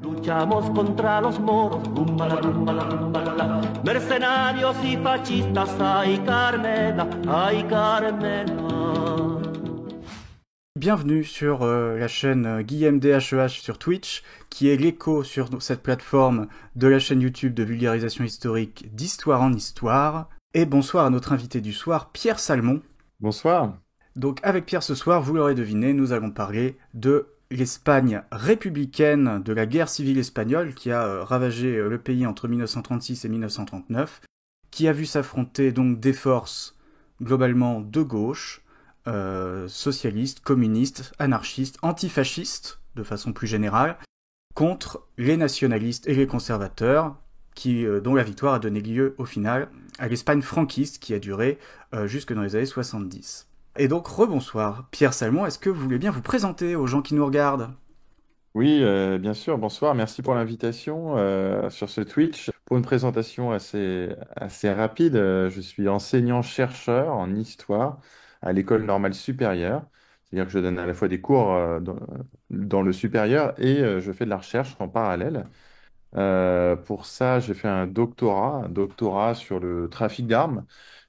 Luchamos contra los moros, rumbala, rumbala, rumbala, mercenarios y fascistas, ay Carmena, ay Carmena. Bienvenue sur la chaîne Guillaume DHEH sur Twitch, qui est l'écho sur cette plateforme de la chaîne YouTube de vulgarisation historique d'Histoire en Histoire. Et bonsoir à notre invité du soir, Pierre Salmon. Bonsoir. Donc avec Pierre ce soir, vous l'aurez deviné, nous allons parler de l'Espagne républicaine, de la guerre civile espagnole qui a ravagé le pays entre 1936 et 1939, qui a vu s'affronter donc des forces globalement de gauche, socialistes, communistes, anarchistes, antifascistes, de façon plus générale, contre les nationalistes et les conservateurs, dont la victoire a donné lieu au final à l'Espagne franquiste qui a duré jusque dans les années 70. Et donc, rebonsoir. Pierre Salmon, est-ce que vous voulez bien vous présenter aux gens qui nous regardent ? Oui, bien sûr, bonsoir. Merci pour l'invitation sur ce Twitch. Pour une présentation assez rapide, je suis enseignant-chercheur en histoire à l'École normale supérieure. C'est-à-dire que je donne à la fois des cours dans le supérieur et je fais de la recherche en parallèle. Pour ça, j'ai fait un doctorat sur le trafic d'armes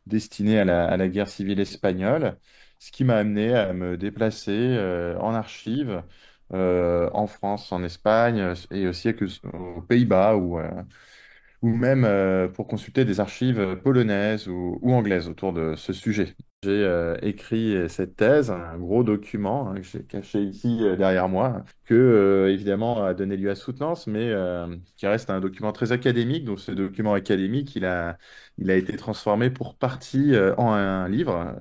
destiné à la guerre civile espagnole, ce qui m'a amené à me déplacer en archives en France, en Espagne et aussi aux Pays-Bas ou même pour consulter des archives polonaises ou anglaises autour de ce sujet. J'ai écrit cette thèse, un gros document que j'ai caché ici derrière moi, que évidemment a donné lieu à soutenance, mais qui reste un document très académique. Donc ce document académique, il a été transformé pour partie en un livre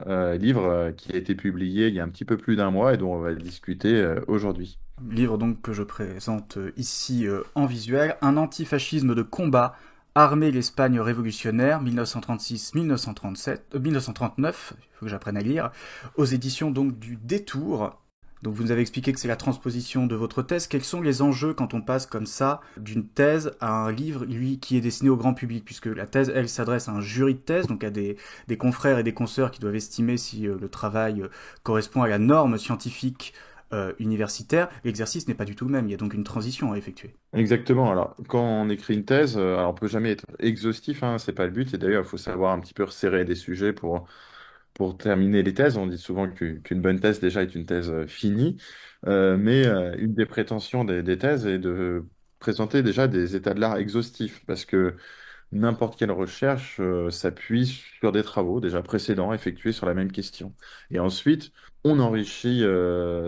qui a été publié il y a un petit peu plus d'un mois et dont on va discuter aujourd'hui. Livre donc que je présente ici en visuel, Un antifascisme de combat, Armée l'Espagne révolutionnaire, 1936-1939, il faut que j'apprenne à lire, aux éditions donc du Détour. Donc vous nous avez expliqué que c'est la transposition de votre thèse. Quels sont les enjeux quand on passe comme ça d'une thèse à un livre, lui, qui est destiné au grand public, puisque la thèse, elle, s'adresse à un jury de thèse, donc à des confrères et des consoeurs qui doivent estimer si le travail correspond à la norme scientifique universitaire. L'exercice n'est pas du tout le même, il y a donc une transition à effectuer. Exactement. Alors, quand on écrit une thèse, alors on peut jamais être exhaustif, hein, c'est pas le but. Et d'ailleurs, il faut savoir un petit peu resserrer des sujets pour terminer les thèses. On dit souvent qu'une bonne thèse déjà est une thèse finie, mais une des prétentions des thèses est de présenter déjà des états de l'art exhaustifs, parce que n'importe quelle recherche s'appuie sur des travaux déjà précédents effectués sur la même question. Et ensuite, on enrichit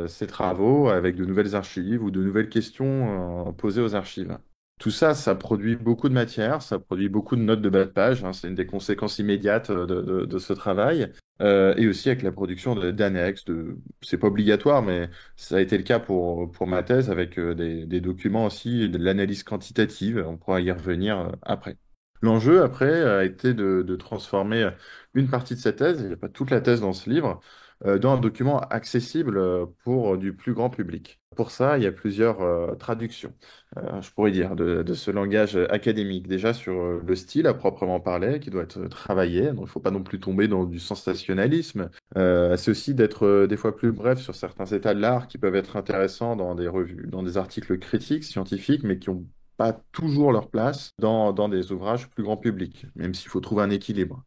ces travaux avec de nouvelles archives ou de nouvelles questions posées aux archives. Tout ça, ça produit beaucoup de matière, ça produit beaucoup de notes de bas de page, hein, c'est une des conséquences immédiates de ce travail. Et aussi avec la production d'annexes, c'est pas obligatoire, mais ça a été le cas pour ma thèse avec des documents aussi, de l'analyse quantitative, on pourra y revenir après. L'enjeu, après, a été de transformer une partie de cette thèse, il n'y a pas toute la thèse dans ce livre, dans un document accessible pour du plus grand public. Pour ça, il y a plusieurs traductions, je pourrais dire, de ce langage académique. Déjà sur le style à proprement parler, qui doit être travaillé, donc il ne faut pas non plus tomber dans du sensationnalisme. C'est aussi d'être des fois plus bref sur certains états de l'art qui peuvent être intéressants dans des revues, dans des articles critiques, scientifiques, mais qui ont pas toujours leur place dans des ouvrages plus grand public, même s'il faut trouver un équilibre.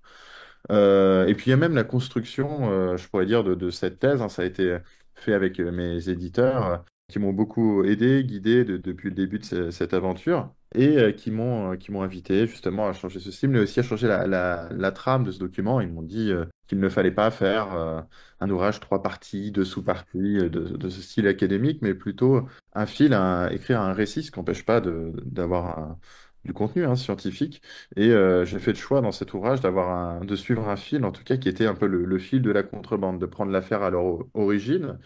Et puis il y a même la construction, je pourrais dire, de cette thèse, hein. Ça a été fait avec mes éditeurs qui m'ont beaucoup aidé, guidé depuis le début de cette aventure et qui m'ont invité justement à changer ce style, mais aussi à changer la trame de ce document. Ils m'ont dit qu'il ne fallait pas faire un ouvrage trois parties, deux sous-parties de ce style académique, mais plutôt un fil, écrire un récit, ce qui n'empêche pas d'avoir du contenu hein, scientifique. Et j'ai fait le choix dans cet ouvrage de suivre un fil, en tout cas, qui était un peu le fil de la contrebande, de prendre l'affaire à leur origine,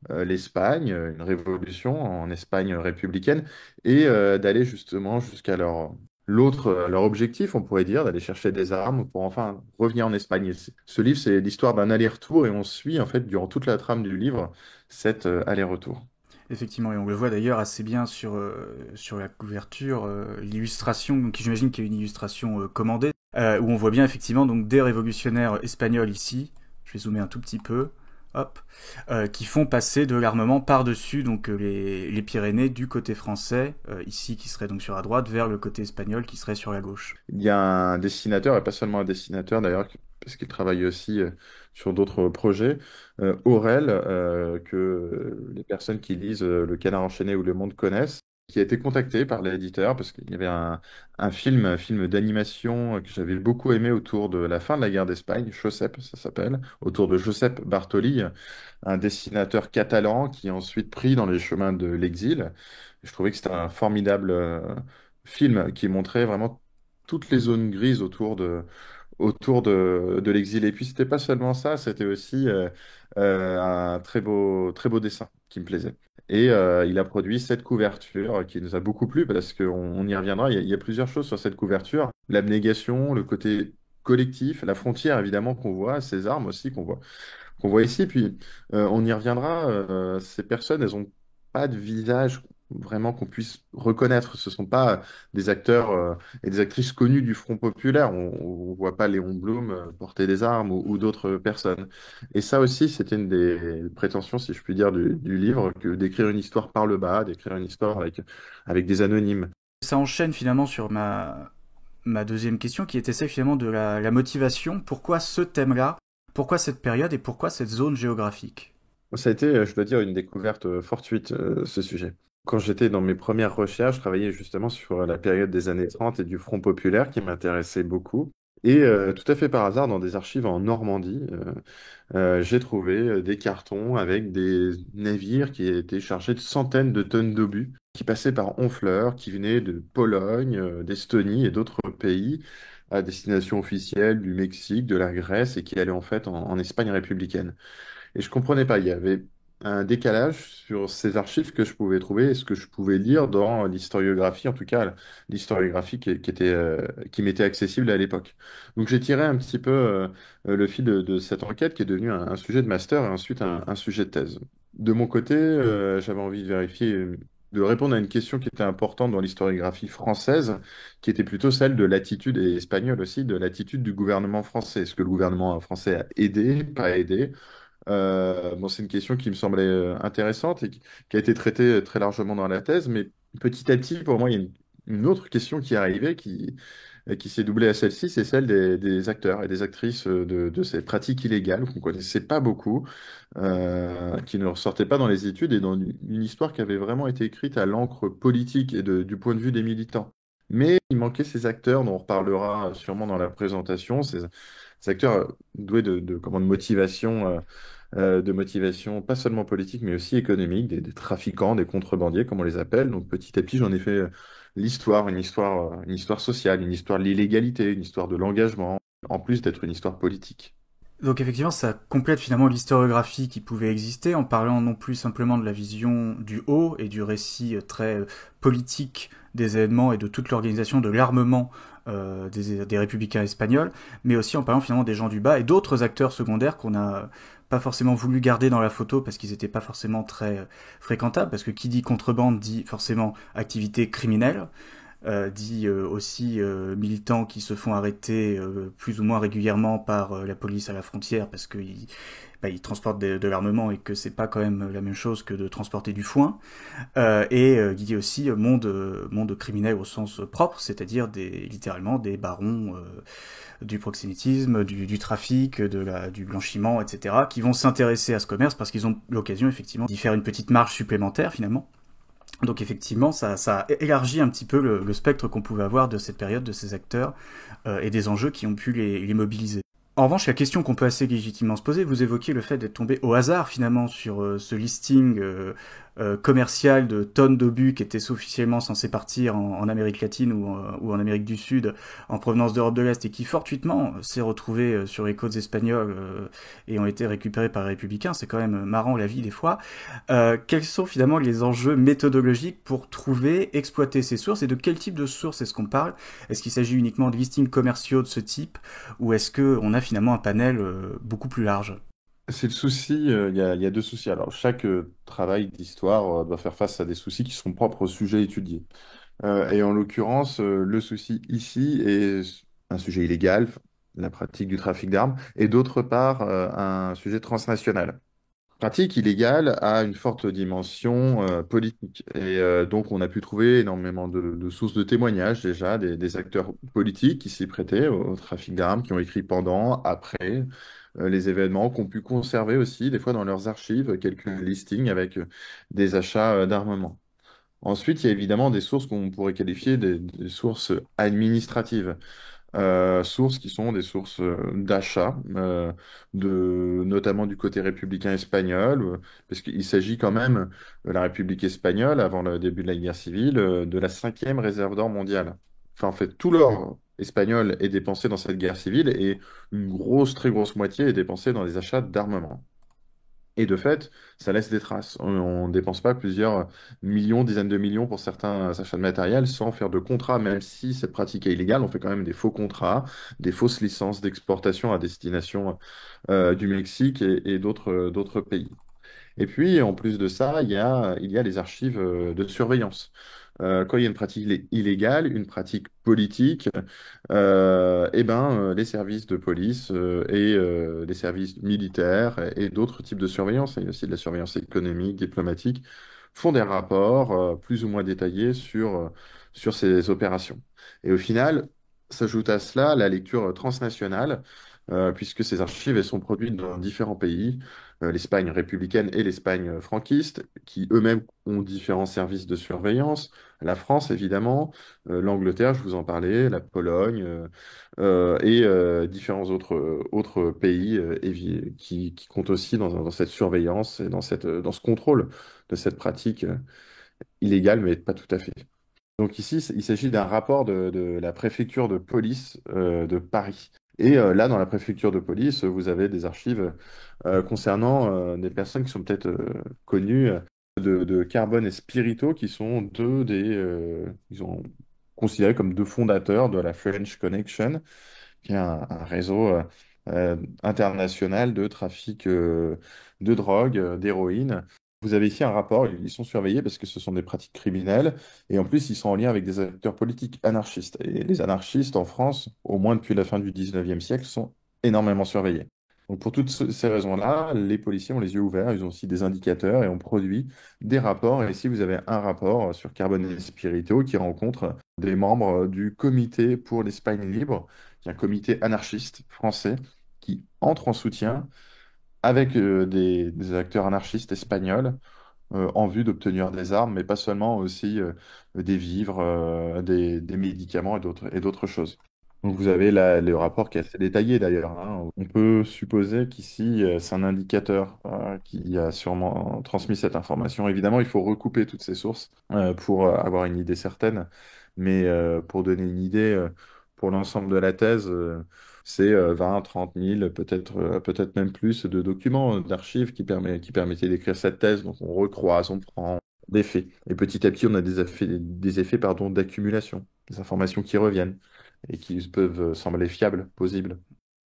l'Espagne, une révolution en Espagne républicaine, et d'aller justement jusqu'à leur objectif, on pourrait dire, d'aller chercher des armes pour enfin revenir en Espagne. Ce livre, c'est l'histoire d'un aller-retour, et on suit, en fait, durant toute la trame du livre, cet aller-retour. Effectivement, et on le voit d'ailleurs assez bien sur la couverture, l'illustration, qui j'imagine qu'il y a une illustration commandée, où on voit bien effectivement donc des révolutionnaires espagnols ici. Je vais zoomer un tout petit peu. hop, qui font passer de l'armement par-dessus donc les Pyrénées du côté français, ici qui serait donc sur la droite, vers le côté espagnol qui serait sur la gauche. Il y a un dessinateur, et pas seulement un dessinateur d'ailleurs, parce qu'il travaille aussi sur d'autres projets, Aurel, que les personnes qui lisent Le Canard enchaîné ou Le Monde connaissent, qui a été contacté par l'éditeur parce qu'il y avait un film d'animation que j'avais beaucoup aimé autour de la fin de la guerre d'Espagne, Josep, ça s'appelle, autour de Josep Bartoli, un dessinateur catalan qui a ensuite pris dans les chemins de l'exil. Je trouvais que c'était un formidable film qui montrait vraiment toutes les zones grises autour de l'exil. Et puis, c'était pas seulement ça, c'était aussi un très beau dessin qui me plaisait. Et il a produit cette couverture qui nous a beaucoup plu parce qu'on y reviendra. Il y a plusieurs choses sur cette couverture. L'abnégation, le côté collectif, la frontière évidemment qu'on voit, ces armes aussi qu'on voit ici. Puis on y reviendra. Ces personnes, elles ont pas de visage vraiment qu'on puisse reconnaître. Ce sont pas des acteurs et des actrices connus du Front populaire. On voit pas Léon Blum porter des armes ou d'autres personnes. Et ça aussi, c'était une des prétentions, si je puis dire, du livre, que d'écrire une histoire par le bas, d'écrire une histoire avec des anonymes. Ça enchaîne finalement sur ma deuxième question qui était celle finalement de la motivation. Pourquoi ce thème-là? Pourquoi cette période et pourquoi cette zone géographique? Ça a été, je dois dire, une découverte fortuite, ce sujet. Quand j'étais dans mes premières recherches, je travaillais justement sur la période des années 30 et du Front populaire qui m'intéressait beaucoup. Et tout à fait par hasard, dans des archives en Normandie, j'ai trouvé des cartons avec des navires qui étaient chargés de centaines de tonnes d'obus, qui passaient par Honfleur, qui venaient de Pologne, d'Estonie et d'autres pays, à destination officielle du Mexique, de la Grèce, et qui allaient en fait en Espagne républicaine. Et je comprenais pas, il y avait un décalage sur ces archives que je pouvais trouver et ce que je pouvais lire dans l'historiographie, en tout cas l'historiographie qui m'était accessible à l'époque. Donc j'ai tiré un petit peu le fil de cette enquête qui est devenue un sujet de master et ensuite un sujet de thèse. De mon côté, j'avais envie de vérifier, de répondre à une question qui était importante dans l'historiographie française, qui était plutôt celle de l'attitude, et espagnole aussi, de l'attitude du gouvernement français. Est-ce que le gouvernement français a aidé, pas aidé? Bon, c'est une question qui me semblait intéressante et qui a été traitée très largement dans la thèse, mais petit à petit, pour moi, il y a une autre question qui est arrivée, qui s'est doublée à celle-ci, c'est celle des acteurs et des actrices de ces pratiques illégales qu'on ne connaissait pas beaucoup, qui ne ressortaient pas dans les études et dans une histoire qui avait vraiment été écrite à l'encre politique et du point de vue des militants. Mais il manquait ces acteurs dont on reparlera sûrement dans la présentation, ces acteurs doués de motivation. De motivation pas seulement politique, mais aussi économique, des trafiquants, des contrebandiers, comme on les appelle. Donc petit à petit, j'en ai fait une histoire sociale, une histoire de l'illégalité, une histoire de l'engagement, en plus d'être une histoire politique. Donc effectivement, ça complète finalement l'historiographie qui pouvait exister en parlant non plus simplement de la vision du haut et du récit très politique des événements et de toute l'organisation de l'armement des républicains espagnols, mais aussi en parlant finalement des gens du bas et d'autres acteurs secondaires qu'on n'a pas forcément voulu garder dans la photo parce qu'ils n'étaient pas forcément très fréquentables, parce que qui dit contrebande dit forcément activité criminelle, dit aussi militants qui se font arrêter plus ou moins régulièrement par la police à la frontière parce qu'ils ils transportent de l'armement et que c'est pas quand même la même chose que de transporter du foin. Qui dit aussi monde criminel au sens propre, c'est-à-dire littéralement des barons du proxénétisme, du trafic, du blanchiment, etc., qui vont s'intéresser à ce commerce parce qu'ils ont l'occasion effectivement d'y faire une petite marge supplémentaire finalement. Donc effectivement, ça élargit un petit peu le spectre qu'on pouvait avoir de cette période, de ces acteurs et des enjeux qui ont pu les mobiliser. En revanche, la question qu'on peut assez légitimement se poser, vous évoquiez le fait d'être tombé au hasard finalement sur ce listing commercial de tonnes d'obus qui étaient officiellement censés partir en Amérique latine ou en Amérique du Sud en provenance d'Europe de l'Est et qui fortuitement s'est retrouvé sur les côtes espagnoles et ont été récupérés par les républicains. C'est quand même marrant la vie des fois. Quels sont finalement les enjeux méthodologiques pour trouver, exploiter ces sources et de quel type de sources est-ce qu'on parle? Est-ce qu'il s'agit uniquement de listings commerciaux de ce type ou est-ce qu'on a finalement un panel beaucoup plus large? C'est le souci, il y a deux soucis. Alors, chaque travail d'histoire doit faire face à des soucis qui sont propres au sujet étudié. Et en l'occurrence, le souci ici est un sujet illégal, la pratique du trafic d'armes, et d'autre part, un sujet transnational. pratique illégale a une forte dimension politique. Et donc, on a pu trouver énormément de sources de témoignages déjà des acteurs politiques qui s'y prêtaient au trafic d'armes, qui ont écrit pendant, après les événements, qui ont pu conserver aussi, des fois dans leurs archives, quelques listings avec des achats d'armement. Ensuite, il y a évidemment des sources qu'on pourrait qualifier des sources administratives, sources qui sont des sources d'achat, notamment du côté républicain espagnol, parce qu'il s'agit quand même de la République espagnole, avant le début de la guerre civile, de la cinquième réserve d'or mondiale. Enfin, en fait, tout l'or espagnol est dépensé dans cette guerre civile et une grosse, très grosse moitié est dépensée dans les achats d'armement. Et de fait, ça laisse des traces. On ne dépense pas plusieurs millions, dizaines de millions pour certains achats de matériel sans faire de contrat, même si cette pratique est illégale. On fait quand même des faux contrats, des fausses licences d'exportation à destination du Mexique et d'autres pays. Et puis, en plus de ça, il y a les archives de surveillance. Quand il y a une pratique illégale, une pratique politique, les services de police et les services militaires et d'autres types de surveillance, et aussi de la surveillance économique, diplomatique, font des rapports plus ou moins détaillés sur ces opérations. Et au final, s'ajoute à cela la lecture transnationale, puisque ces archives elles sont produites dans différents pays, l'Espagne républicaine et l'Espagne franquiste, qui eux-mêmes ont différents services de surveillance, la France évidemment, l'Angleterre, je vous en parlais, la Pologne et différents autres pays qui comptent aussi dans cette surveillance et dans ce contrôle de cette pratique illégale, mais pas tout à fait. Donc ici, il s'agit d'un rapport de la préfecture de police de Paris. Et là, dans la préfecture de police, vous avez des archives concernant des personnes qui sont peut-être connues de Carbone et Spirito, qui sont ils sont considérés comme deux fondateurs de la French Connection, qui est un réseau international de trafic de drogue, d'héroïne. Vous avez ici un rapport, ils sont surveillés parce que ce sont des pratiques criminelles et en plus ils sont en lien avec des acteurs politiques anarchistes. Et les anarchistes en France, au moins depuis la fin du 19e siècle, sont énormément surveillés. Donc pour toutes ces raisons-là, les policiers ont les yeux ouverts, ils ont aussi des indicateurs et ont produit des rapports. Et ici vous avez un rapport sur Carbone et Spirito qui rencontre des membres du Comité pour l'Espagne libre, qui est un comité anarchiste français qui entre en soutien avec des acteurs anarchistes espagnols en vue d'obtenir des armes, mais pas seulement, aussi des vivres, des médicaments et d'autres choses. Donc vous avez là le rapport qui est assez détaillé d'ailleurs, hein. On peut supposer qu'ici, c'est un indicateur qui a sûrement transmis cette information. Évidemment, il faut recouper toutes ces sources pour avoir une idée certaine, mais pour donner une idée, pour l'ensemble de la thèse, c'est 20, 30 000, peut-être même plus de documents, d'archives qui permettaient d'écrire cette thèse. Donc on recroise, on prend des faits. Et petit à petit, on a des effets pardon, d'accumulation, des informations qui reviennent et qui peuvent sembler fiables, plausibles.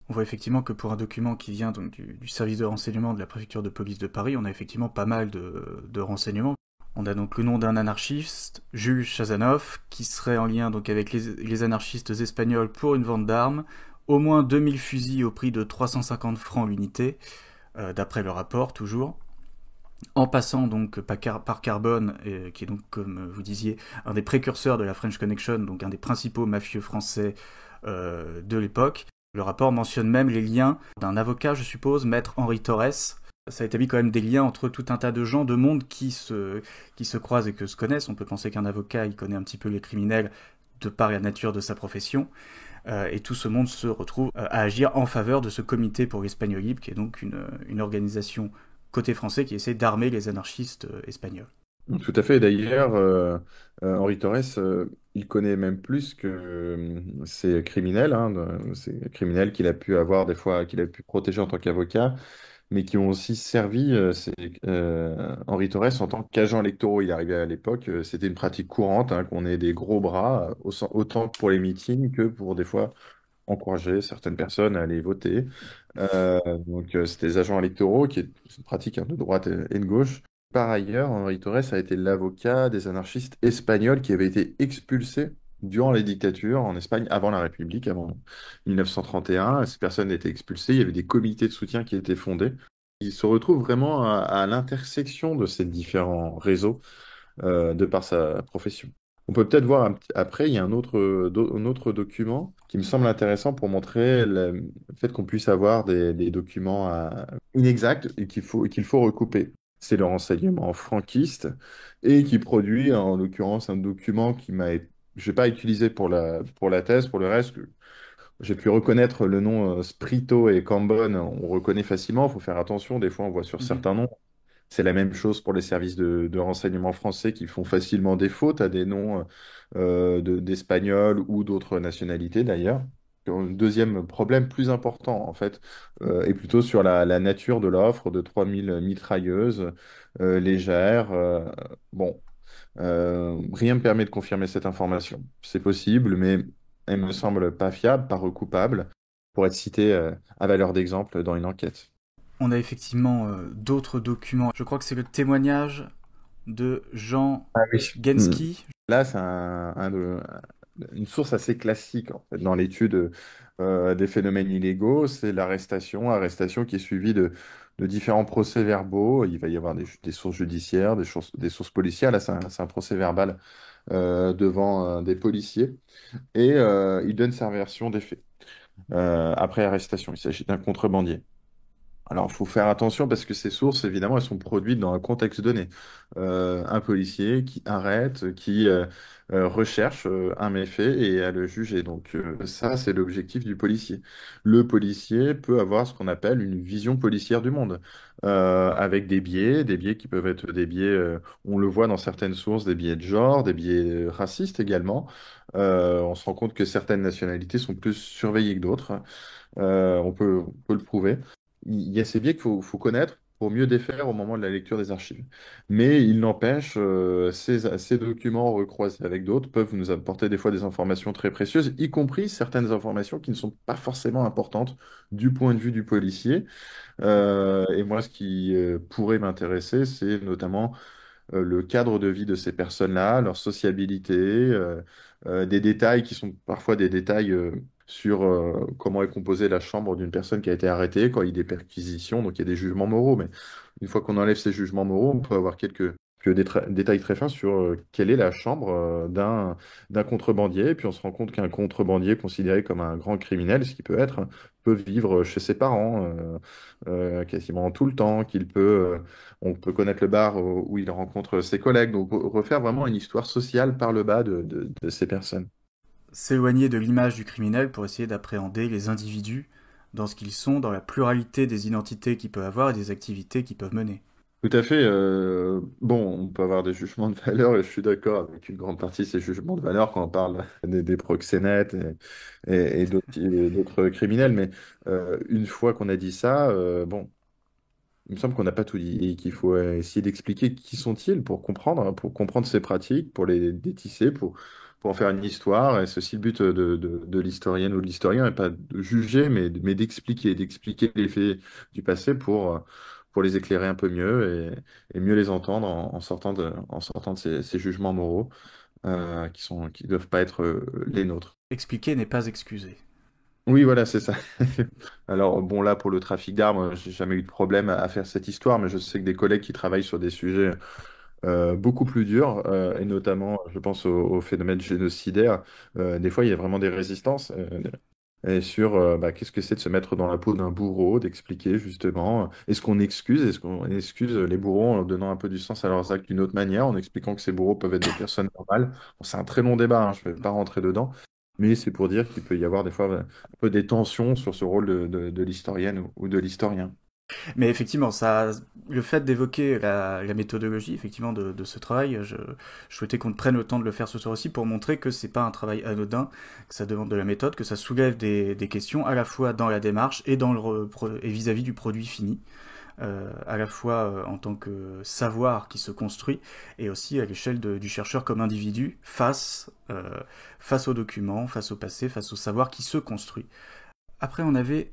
On voit effectivement que pour un document qui vient donc du service de renseignement de la préfecture de police de Paris, on a effectivement pas mal de renseignements. On a donc le nom d'un anarchiste, Jules Chazanov, qui serait en lien donc avec les anarchistes espagnols pour une vente d'armes, au moins 2000 fusils au prix de 350 francs l'unité, d'après le rapport toujours. En passant donc par Carbone, qui est donc, comme vous disiez, un des précurseurs de la French Connection, donc un des principaux mafieux français de l'époque. Le rapport mentionne même les liens d'un avocat, je suppose, maître Henri Torres. Ça établit quand même des liens entre tout un tas de gens, de monde qui se croisent et que se connaissent. On peut penser qu'un avocat, il connaît un petit peu les criminels de par la nature de sa profession. Et tout ce monde se retrouve à agir en faveur de ce comité pour l'Espagnol libre, qui est donc une organisation côté français qui essaie d'armer les anarchistes espagnols. Tout à fait. D'ailleurs, Henri Torres, il connaît même plus que ces criminels, hein, ces criminels qu'il a pu avoir des fois, qu'il a pu protéger en tant qu'avocat, mais qui ont aussi servi Henri Torres en tant qu'agent électoraux. Il arrivait à l'époque, c'était une pratique courante, hein, qu'on ait des gros bras, autant pour les meetings que pour des fois encourager certaines personnes à aller voter. Donc, c'était des agents électoraux, qui est une pratique, hein, de droite et de gauche. Par ailleurs, Henri Torres a été l'avocat des anarchistes espagnols qui avaient été expulsés durant les dictatures en Espagne, avant la République, avant 1931. Ces personnes étaient expulsées. Il y avait des comités de soutien qui étaient fondés il se retrouve vraiment à l'intersection de ces différents réseaux de par sa profession. On peut peut-être voir après, il y a un autre document qui me semble intéressant pour montrer le fait qu'on puisse avoir des documents inexacts et qu'il faut recouper. C'est le renseignement franquiste et qui produit en l'occurrence un document je n'ai pas utilisé pour la thèse, pour le reste, j'ai pu reconnaître le nom Sprito et Cambon, on reconnaît facilement, il faut faire attention, des fois on voit sur Mhm. certains noms. C'est la même chose pour les services de renseignement français qui font facilement des fautes à des noms d'Espagnols ou d'autres nationalités d'ailleurs. Un deuxième problème plus important, en fait, est plutôt sur la nature de l'offre de 3000 mitrailleuses légères. Bon, rien ne me permet de confirmer cette information. C'est possible, mais elle me semble pas fiable, pas recoupable, pour être citée à valeur d'exemple dans une enquête. On a effectivement d'autres documents. Je crois que c'est le témoignage de Jean Ah oui. Hmm. Gensky. Là, c'est une source assez classique en fait, dans l'étude des phénomènes illégaux. C'est arrestation qui est suivie de différents procès-verbaux. Il va y avoir des sources judiciaires, des sources policières. Là, c'est un procès-verbal devant des policiers. Et il donne sa version des faits. Après arrestation, il s'agit d'un contrebandier. Alors, il faut faire attention parce que ces sources, évidemment, elles sont produites dans un contexte donné. Un policier qui arrête, qui recherche un méfait et à le juger. Donc, ça, c'est l'objectif du policier. Le policier peut avoir ce qu'on appelle une vision policière du monde, avec des biais qui peuvent être des biais, on le voit dans certaines sources, des biais de genre, des biais racistes également. On se rend compte que certaines nationalités sont plus surveillées que d'autres. On peut le prouver. Il y a ces biais faut connaître pour mieux défaire au moment de la lecture des archives. Mais il n'empêche, ces documents recroisés avec d'autres peuvent nous apporter des fois des informations très précieuses, y compris certaines informations qui ne sont pas forcément importantes du point de vue du policier. Et moi, ce qui pourrait m'intéresser, c'est notamment le cadre de vie de ces personnes-là, leur sociabilité, des détails qui sont parfois des détails sur comment est composée la chambre d'une personne qui a été arrêtée, quand il y a des perquisitions, donc il y a des jugements moraux, mais une fois qu'on enlève ces jugements moraux, on peut avoir détails très fins sur quelle est la chambre d'un contrebandier, et puis on se rend compte qu'un contrebandier considéré comme un grand criminel, ce qui peut être, peut vivre chez ses parents quasiment tout le temps, on peut connaître le bar où il rencontre ses collègues, donc refaire vraiment une histoire sociale par le bas de ces personnes. S'éloigner de l'image du criminel pour essayer d'appréhender les individus dans ce qu'ils sont, dans la pluralité des identités qu'ils peuvent avoir et des activités qu'ils peuvent mener. Tout à fait. Bon, on peut avoir des jugements de valeur et je suis d'accord avec une grande partie de ces jugements de valeur quand on parle des proxénètes et d'autres criminels. Mais une fois qu'on a dit ça, bon, il me semble qu'on n'a pas tout dit et qu'il faut essayer d'expliquer qui sont-ils pour comprendre ces pratiques, pour les détisser, pour en faire une histoire. Et c'est aussi le but de l'historienne ou de l'historien, et pas de juger, mais d'expliquer les faits du passé pour les éclairer un peu mieux et mieux les entendre en sortant de ces jugements moraux qui doivent pas être les nôtres. Expliquer n'est pas excuser. Oui, voilà, c'est ça. Alors, bon, là, pour le trafic d'armes, j'ai jamais eu de problème à faire cette histoire, mais je sais que des collègues qui travaillent sur des sujets beaucoup plus durs, et notamment, je pense au phénomène génocidaire, des fois, il y a vraiment des résistances. Et sur bah, qu'est-ce que c'est de se mettre dans la peau d'un bourreau, d'expliquer justement, est-ce qu'on excuse les bourreaux en leur donnant un peu du sens à leurs actes d'une autre manière, en expliquant que ces bourreaux peuvent être des personnes normales. Bon, c'est un très long débat, hein, je ne vais pas rentrer dedans, mais c'est pour dire qu'il peut y avoir des fois un peu des tensions sur ce rôle de l'historienne ou de l'historien. Mais effectivement, le fait d'évoquer la méthodologie effectivement de ce travail, je souhaitais qu'on prenne le temps de le faire ce soir aussi pour montrer que c'est pas un travail anodin, que ça demande de la méthode, que ça soulève des questions à la fois dans la démarche et et vis-à-vis du produit fini. À la fois en tant que savoir qui se construit et aussi à l'échelle du chercheur comme individu face aux documents, face au passé, face au savoir qui se construit. Après, on avait,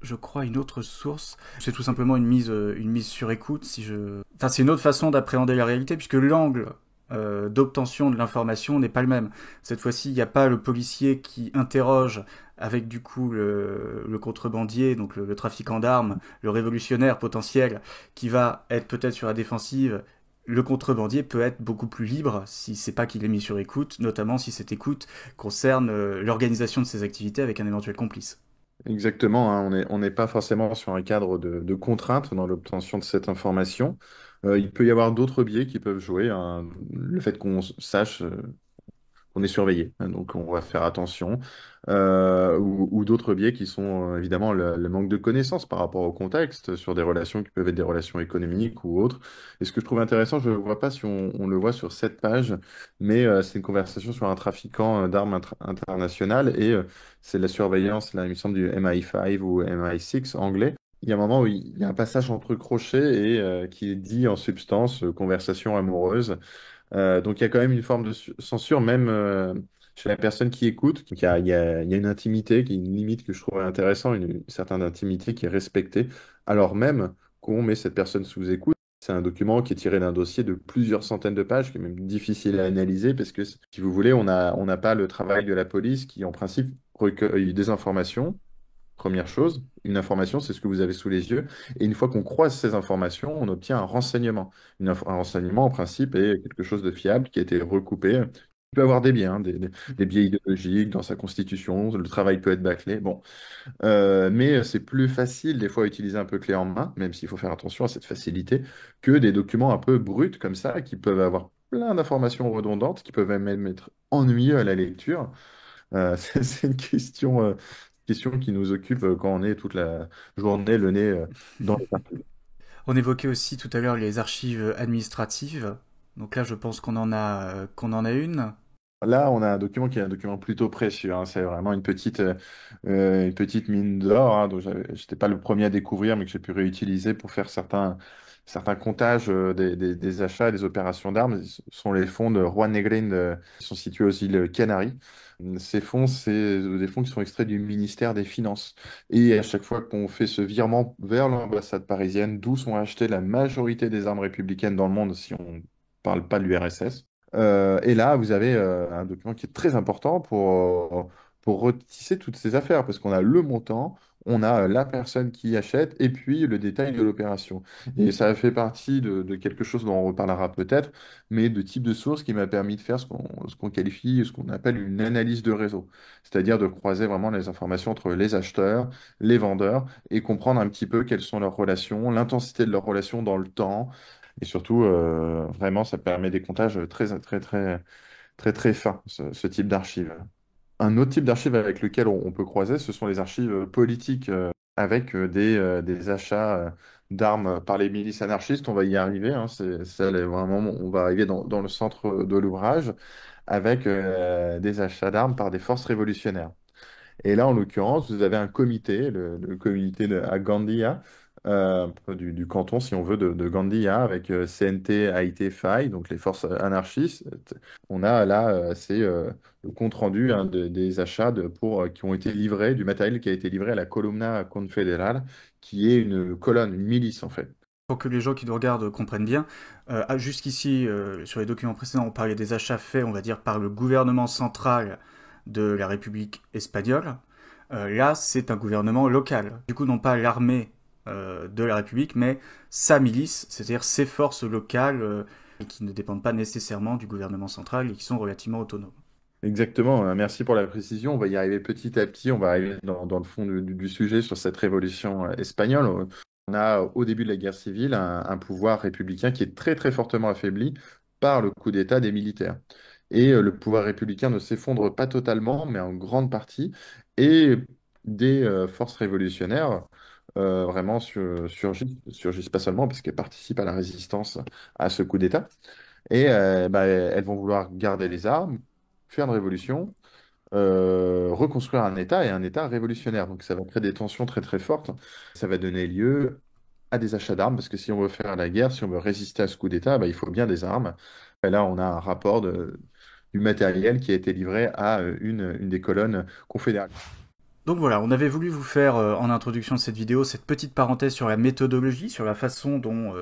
je crois, une autre source. C'est tout simplement une mise sur écoute. Enfin, c'est une autre façon d'appréhender la réalité, puisque l'angle d'obtention de l'information n'est pas le même. Cette fois-ci, il n'y a pas le policier qui interroge avec du coup le contrebandier, donc le trafiquant d'armes, le révolutionnaire potentiel, qui va être peut-être sur la défensive. Le contrebandier peut être beaucoup plus libre si c'est pas qu'il est mis sur écoute, notamment si cette écoute concerne l'organisation de ses activités avec un éventuel complice. Exactement, hein, on n'est pas forcément sur un cadre de contrainte dans l'obtention de cette information. Il peut y avoir d'autres biais qui peuvent jouer, hein. Le fait qu'on sache on est surveillé, hein, donc on va faire attention. Ou d'autres biais qui sont évidemment le manque de connaissances par rapport au contexte, sur des relations qui peuvent être des relations économiques ou autres. Et ce que je trouve intéressant, je ne vois pas si on le voit sur cette page, mais c'est une conversation sur un trafiquant d'armes internationales et c'est la surveillance, là, il me semble, du MI5 ou MI6 anglais. Il y a un moment où il y a un passage entre crochets et qui est dit en substance conversation amoureuse. Donc il y a quand même une forme de censure, même chez la personne qui écoute. Donc, il y a une intimité, qui est une limite que je trouve intéressante, une certaine intimité qui est respectée, alors même qu'on met cette personne sous écoute. C'est un document qui est tiré d'un dossier de plusieurs centaines de pages, qui est même difficile à analyser, parce que, si vous voulez, on n'a pas le travail de la police qui, en principe, recueille des informations. Première chose, une information, c'est ce que vous avez sous les yeux. Et une fois qu'on croise ces informations, on obtient un renseignement. Un renseignement, en principe, est quelque chose de fiable qui a été recoupé. Il peut avoir des biais, hein, des biais idéologiques dans sa constitution. Le travail peut être bâclé. Bon. Mais c'est plus facile, des fois, à utiliser un peu clé en main, même s'il faut faire attention à cette facilité, que des documents un peu bruts comme ça, qui peuvent avoir plein d'informations redondantes, qui peuvent même être ennuyeux à la lecture. C'est une question qui nous occupe quand on est toute la journée le nez dans les archives. On évoquait aussi tout à l'heure les archives administratives. Donc là, je pense qu'on en a une. Là, on a un document qui est un document plutôt précieux, hein. C'est vraiment une petite mine d'or, hein, dont je n'étais pas le premier à découvrir, mais que j'ai pu réutiliser pour faire certains comptages des achats et des opérations d'armes. Ce sont les fonds de Juan Negrin, qui sont situés aux îles Canaries. Ces fonds, c'est des fonds qui sont extraits du ministère des Finances. Et à chaque fois qu'on fait ce virement vers l'ambassade parisienne, d'où sont achetées la majorité des armes républicaines dans le monde, si on ne parle pas de l'URSS. Et là, vous avez un document qui est très important pour retisser toutes ces affaires, parce qu'on a le montant, on a la personne qui achète, et puis le détail de l'opération. Et ça fait partie de quelque chose dont on reparlera peut-être, mais de type de source qui m'a permis de faire ce qu'on qualifie, ce qu'on appelle une analyse de réseau. C'est-à-dire de croiser vraiment les informations entre les acheteurs, les vendeurs, et comprendre un petit peu quelles sont leurs relations, l'intensité de leurs relations dans le temps. Et surtout, vraiment, ça permet des comptages très, très, très, très, très fins, ce type d'archives. Un autre type d'archives avec lequel on peut croiser, ce sont les archives politiques, avec des achats d'armes par les milices anarchistes. On va y arriver, hein, vraiment, on va arriver dans le centre de l'ouvrage, avec des achats d'armes par des forces révolutionnaires. Et là, en l'occurrence, vous avez un comité, le comité à Gandia, du canton, si on veut, de Gandia, avec CNT, AIT, FAI, donc les forces anarchistes. On a là, c'est le compte-rendu, hein, des achats qui ont été livrés, du matériel qui a été livré à la Columna Confederal, qui est une colonne, une milice, en fait. Pour que les gens qui nous regardent comprennent bien, jusqu'ici, sur les documents précédents, on parlait des achats faits, on va dire, par le gouvernement central de la République espagnole. Là, c'est un gouvernement local. Du coup, non pas l'armée de la République, mais sa milice, c'est-à-dire ses forces locales qui ne dépendent pas nécessairement du gouvernement central et qui sont relativement autonomes. Exactement, merci pour la précision. On va y arriver petit à petit, on va arriver dans le fond du sujet sur cette révolution espagnole. On a au début de la guerre civile un pouvoir républicain qui est très très fortement affaibli par le coup d'État des militaires. Et le pouvoir républicain ne s'effondre pas totalement, mais en grande partie. Et des forces révolutionnaires vraiment surgissent pas seulement parce qu'elles participent à la résistance à ce coup d'État. Et bah, elles vont vouloir garder les armes, faire une révolution, reconstruire un État et un État révolutionnaire. Donc ça va créer des tensions très très fortes. Ça va donner lieu à des achats d'armes, parce que si on veut faire la guerre, si on veut résister à ce coup d'État, bah, il faut bien des armes. Et là, on a un rapport du matériel qui a été livré à une des colonnes confédérales. Donc voilà, on avait voulu vous faire en introduction de cette vidéo cette petite parenthèse sur la méthodologie, sur la façon dont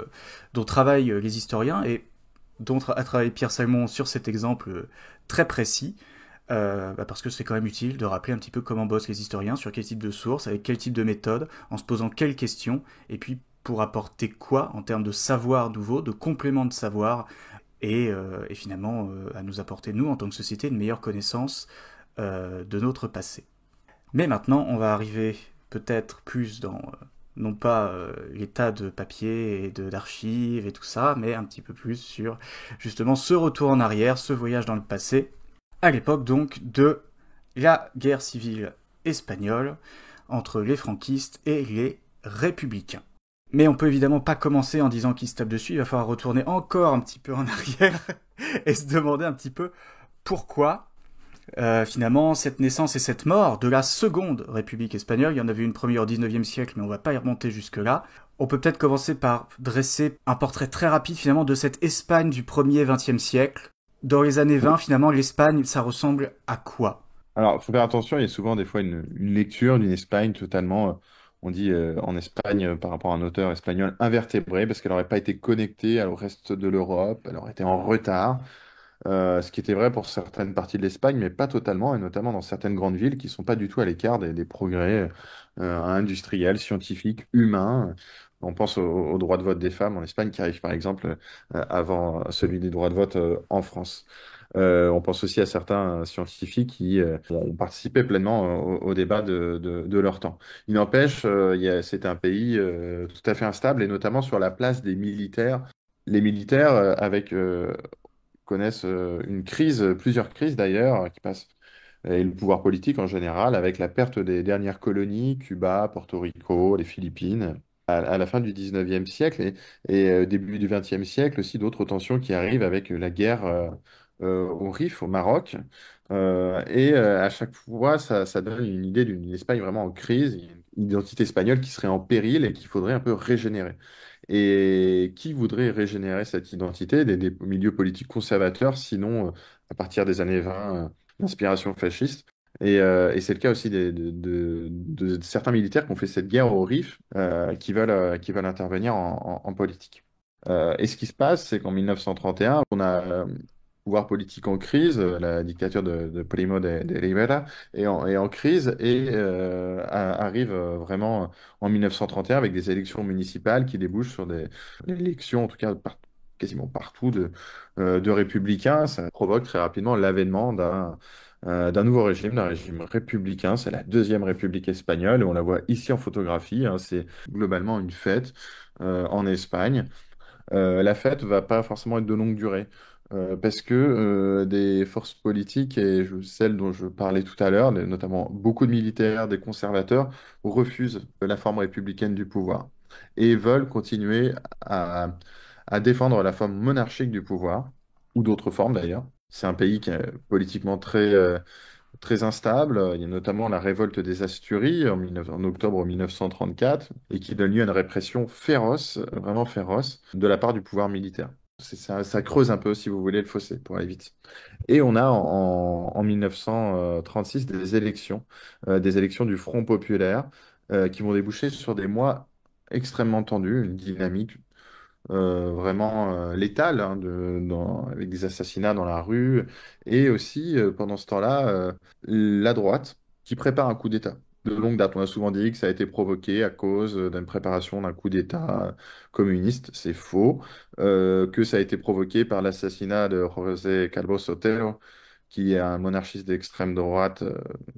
travaillent les historiens, et dont a travaillé Pierre Salmon sur cet exemple très précis, parce que c'est quand même utile de rappeler un petit peu comment bossent les historiens, sur quel type de sources, avec quel type de méthode, en se posant quelles questions, et puis pour apporter quoi en termes de savoir nouveau, de complément de savoir, et finalement à nous apporter, nous, en tant que société, une meilleure connaissance de notre passé. Mais maintenant, on va arriver peut-être plus dans, non pas les tas de papiers et d'archives et tout ça, mais un petit peu plus sur justement ce retour en arrière, ce voyage dans le passé, à l'époque donc de la guerre civile espagnole entre les franquistes et les républicains. Mais on peut évidemment pas commencer en disant qu'ils se tapent dessus, il va falloir retourner encore un petit peu en arrière et se demander un petit peu pourquoi finalement cette naissance et cette mort de la seconde République espagnole. Il y en avait une première au XIXe siècle, mais on va pas y remonter jusque-là. On peut peut-être commencer par dresser un portrait très rapide finalement de cette Espagne du 1er XXe siècle. Dans les années 20, finalement, l'Espagne, ça ressemble à quoi? Alors, il faut faire attention, il y a souvent des fois une lecture d'une Espagne totalement, on dit en Espagne, par rapport à un auteur espagnol, invertébré, parce qu'elle n'aurait pas été connectée au reste de l'Europe, elle aurait été en retard. Ce qui était vrai pour certaines parties de l'Espagne, mais pas totalement, et notamment dans certaines grandes villes qui ne sont pas du tout à l'écart des progrès industriels, scientifiques, humains. On pense au droit de vote des femmes en Espagne qui arrive par exemple avant celui des droits de vote en France. On pense aussi à certains scientifiques qui ont participé pleinement au débat de leur temps. Il n'empêche, c'est un pays tout à fait instable, et notamment sur la place des militaires. Les militaires, connaissent une crise, plusieurs crises d'ailleurs, qui passent, et le pouvoir politique en général, avec la perte des dernières colonies, Cuba, Porto Rico, les Philippines, à la fin du 19e siècle et début du 20e siècle aussi, d'autres tensions qui arrivent avec la guerre au Rif, au Maroc. À chaque fois, ça donne une idée d'une Espagne vraiment en crise, une identité espagnole qui serait en péril et qu'il faudrait un peu régénérer. Et qui voudrait régénérer cette identité des milieux politiques conservateurs, sinon à partir des années 20, d'inspiration fasciste. Et c'est le cas aussi de certains militaires qui ont fait cette guerre au Rif, qui veulent intervenir en politique. Et ce qui se passe, c'est qu'en 1931, on a pouvoir politique en crise, la dictature de Primo de Rivera est en crise et arrive vraiment en 1931 avec des élections municipales qui débouchent sur des élections, en tout cas quasiment partout, de républicains. Ça provoque très rapidement l'avènement d'un nouveau régime, d'un régime républicain. C'est la deuxième République espagnole et on la voit ici en photographie, hein. C'est globalement une fête en Espagne. La fête va pas forcément être de longue durée. Parce que des forces politiques, et celles dont je parlais tout à l'heure, notamment beaucoup de militaires, des conservateurs, refusent la forme républicaine du pouvoir et veulent continuer à défendre la forme monarchique du pouvoir, ou d'autres formes d'ailleurs. C'est un pays qui est politiquement très instable. Il y a notamment la révolte des Asturies en octobre 1934 et qui donne lieu à une répression féroce, vraiment féroce, de la part du pouvoir militaire. Ça creuse un peu, si vous voulez, le fossé pour aller vite. Et on a en 1936 des élections du Front populaire qui vont déboucher sur des mois extrêmement tendus, une dynamique vraiment létale, hein, avec des assassinats dans la rue, et aussi pendant ce temps-là, la droite qui prépare un coup d'État. De longue date, on a souvent dit que ça a été provoqué à cause d'une préparation d'un coup d'État communiste. C'est faux. Que ça a été provoqué par l'assassinat de José Calvo Sotelo, qui est un monarchiste d'extrême droite,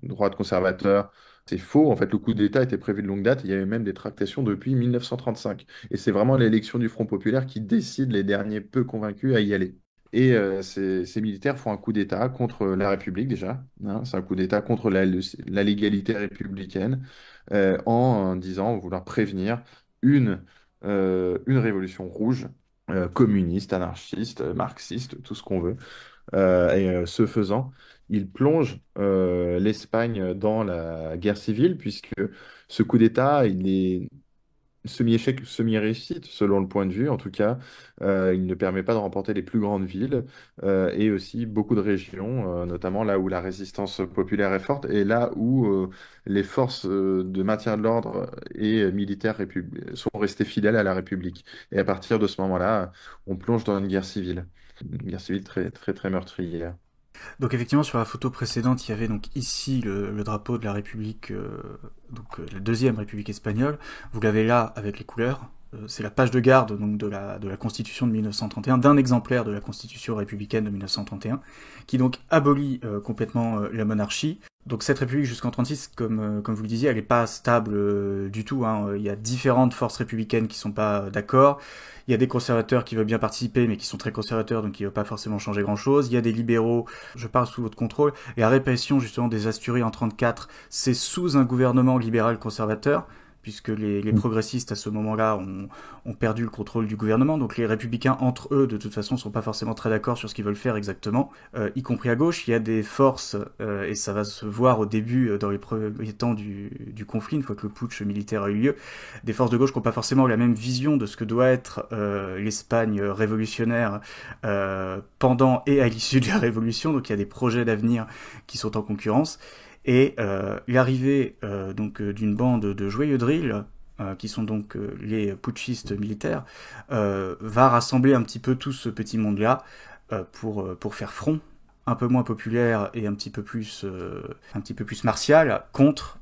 droite conservateur. C'est faux. En fait, le coup d'État était prévu de longue date. Il y avait même des tractations depuis 1935. Et c'est vraiment l'élection du Front populaire qui décide les derniers peu convaincus à y aller. Et ces militaires font un coup d'État contre la République déjà, hein. C'est un coup d'État contre la légalité républicaine en disant vouloir prévenir une révolution rouge, communiste, anarchiste, marxiste, tout ce qu'on veut. Ce faisant, il plonge l'Espagne dans la guerre civile, puisque ce coup d'État, il est semi-échec, semi-réussite, selon le point de vue. En tout cas, il ne permet pas de remporter les plus grandes villes et aussi beaucoup de régions, notamment là où la résistance populaire est forte et là où les forces de maintien de l'ordre et militaires sont restées fidèles à la République. Et à partir de ce moment-là, on plonge dans une guerre civile. Une guerre civile très, très, très meurtrière. Donc effectivement, sur la photo précédente, il y avait donc ici le drapeau de la République, la deuxième République espagnole. Vous l'avez là avec les couleurs. C'est la page de garde donc de la Constitution de 1931, d'un exemplaire de la Constitution républicaine de 1931, qui donc abolit complètement la monarchie. Donc cette République jusqu'en 36, comme vous le disiez, elle n'est pas stable du tout. Hein. Il y a différentes forces républicaines qui sont pas d'accord. Il y a des conservateurs qui veulent bien participer, mais qui sont très conservateurs, donc qui ne veulent pas forcément changer grand-chose. Il y a des libéraux, je parle sous votre contrôle. Et la répression, justement, des Asturies en 34, c'est sous un gouvernement libéral conservateur, puisque les progressistes, à ce moment-là, ont perdu le contrôle du gouvernement. Donc les républicains, entre eux, de toute façon, sont pas forcément très d'accord sur ce qu'ils veulent faire exactement. Y compris à gauche, il y a des forces, et ça va se voir au début, dans les premiers temps du conflit, une fois que le putsch militaire a eu lieu, des forces de gauche qui n'ont pas forcément la même vision de ce que doit être l'Espagne révolutionnaire pendant et à l'issue de la Révolution. Donc il y a des projets d'avenir qui sont en concurrence. Et l'arrivée d'une bande de joyeux drills, qui sont donc les putschistes militaires, va rassembler un petit peu tout ce petit monde-là pour faire front un peu moins populaire et un petit peu plus martial contre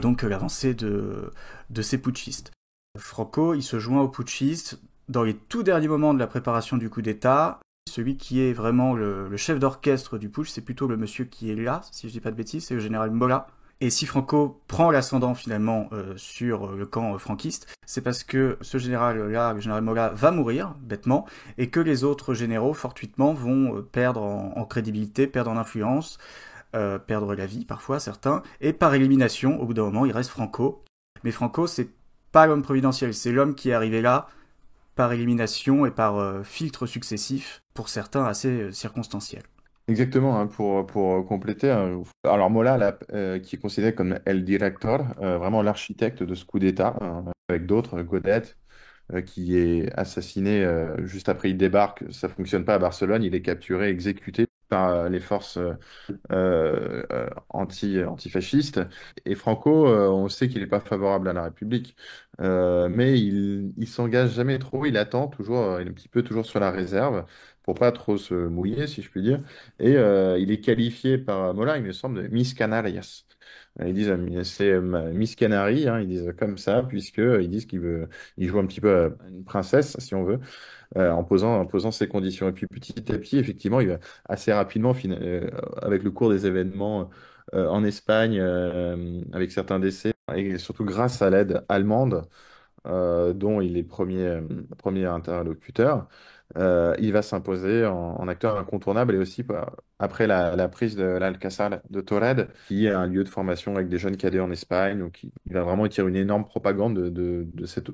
donc l'avancée de ces putschistes. Franco, il se joint aux putschistes dans les tout derniers moments de la préparation du coup d'État. Celui qui est vraiment le chef d'orchestre du putsch, c'est plutôt le monsieur qui est là, si je dis pas de bêtises, c'est le général Mola. Et si Franco prend l'ascendant finalement sur le camp franquiste, c'est parce que ce général-là, le général Mola, va mourir, bêtement, et que les autres généraux, fortuitement, vont perdre en crédibilité, perdre en influence, perdre la vie parfois, certains, et par élimination, au bout d'un moment, il reste Franco. Mais Franco, c'est pas l'homme providentiel, c'est l'homme qui est arrivé là par élimination et par filtres successifs, pour certains assez circonstanciels. Exactement, hein, pour compléter. Alors Mola, là, qui est considéré comme El Director, vraiment l'architecte de ce coup d'État, hein, avec d'autres, Godet, qui est assassiné juste après il débarque. Ça fonctionne pas à Barcelone, il est capturé, exécuté par les forces antifascistes. Et Franco, on sait qu'il n'est pas favorable à la République, mais il s'engage jamais trop, il attend toujours, il est un petit peu toujours sur la réserve pour pas trop se mouiller, si je puis dire. Et il est qualifié par Mola, il me semble, de Miss Canarias. Ils disent c'est Miss Canary, hein, ils disent comme ça, puisque ils disent il joue un petit peu à une princesse, si on veut, en posant ses conditions. Et puis petit à petit, effectivement, il va assez rapidement, avec le cours des événements en Espagne, avec certains décès, et surtout grâce à l'aide allemande, dont il est premier interlocuteur, il va s'imposer en acteur incontournable et aussi après la prise de l'Alcázar de Tolède, qui est un lieu de formation avec des jeunes cadets en Espagne. Donc il va vraiment tirer une énorme propagande de cette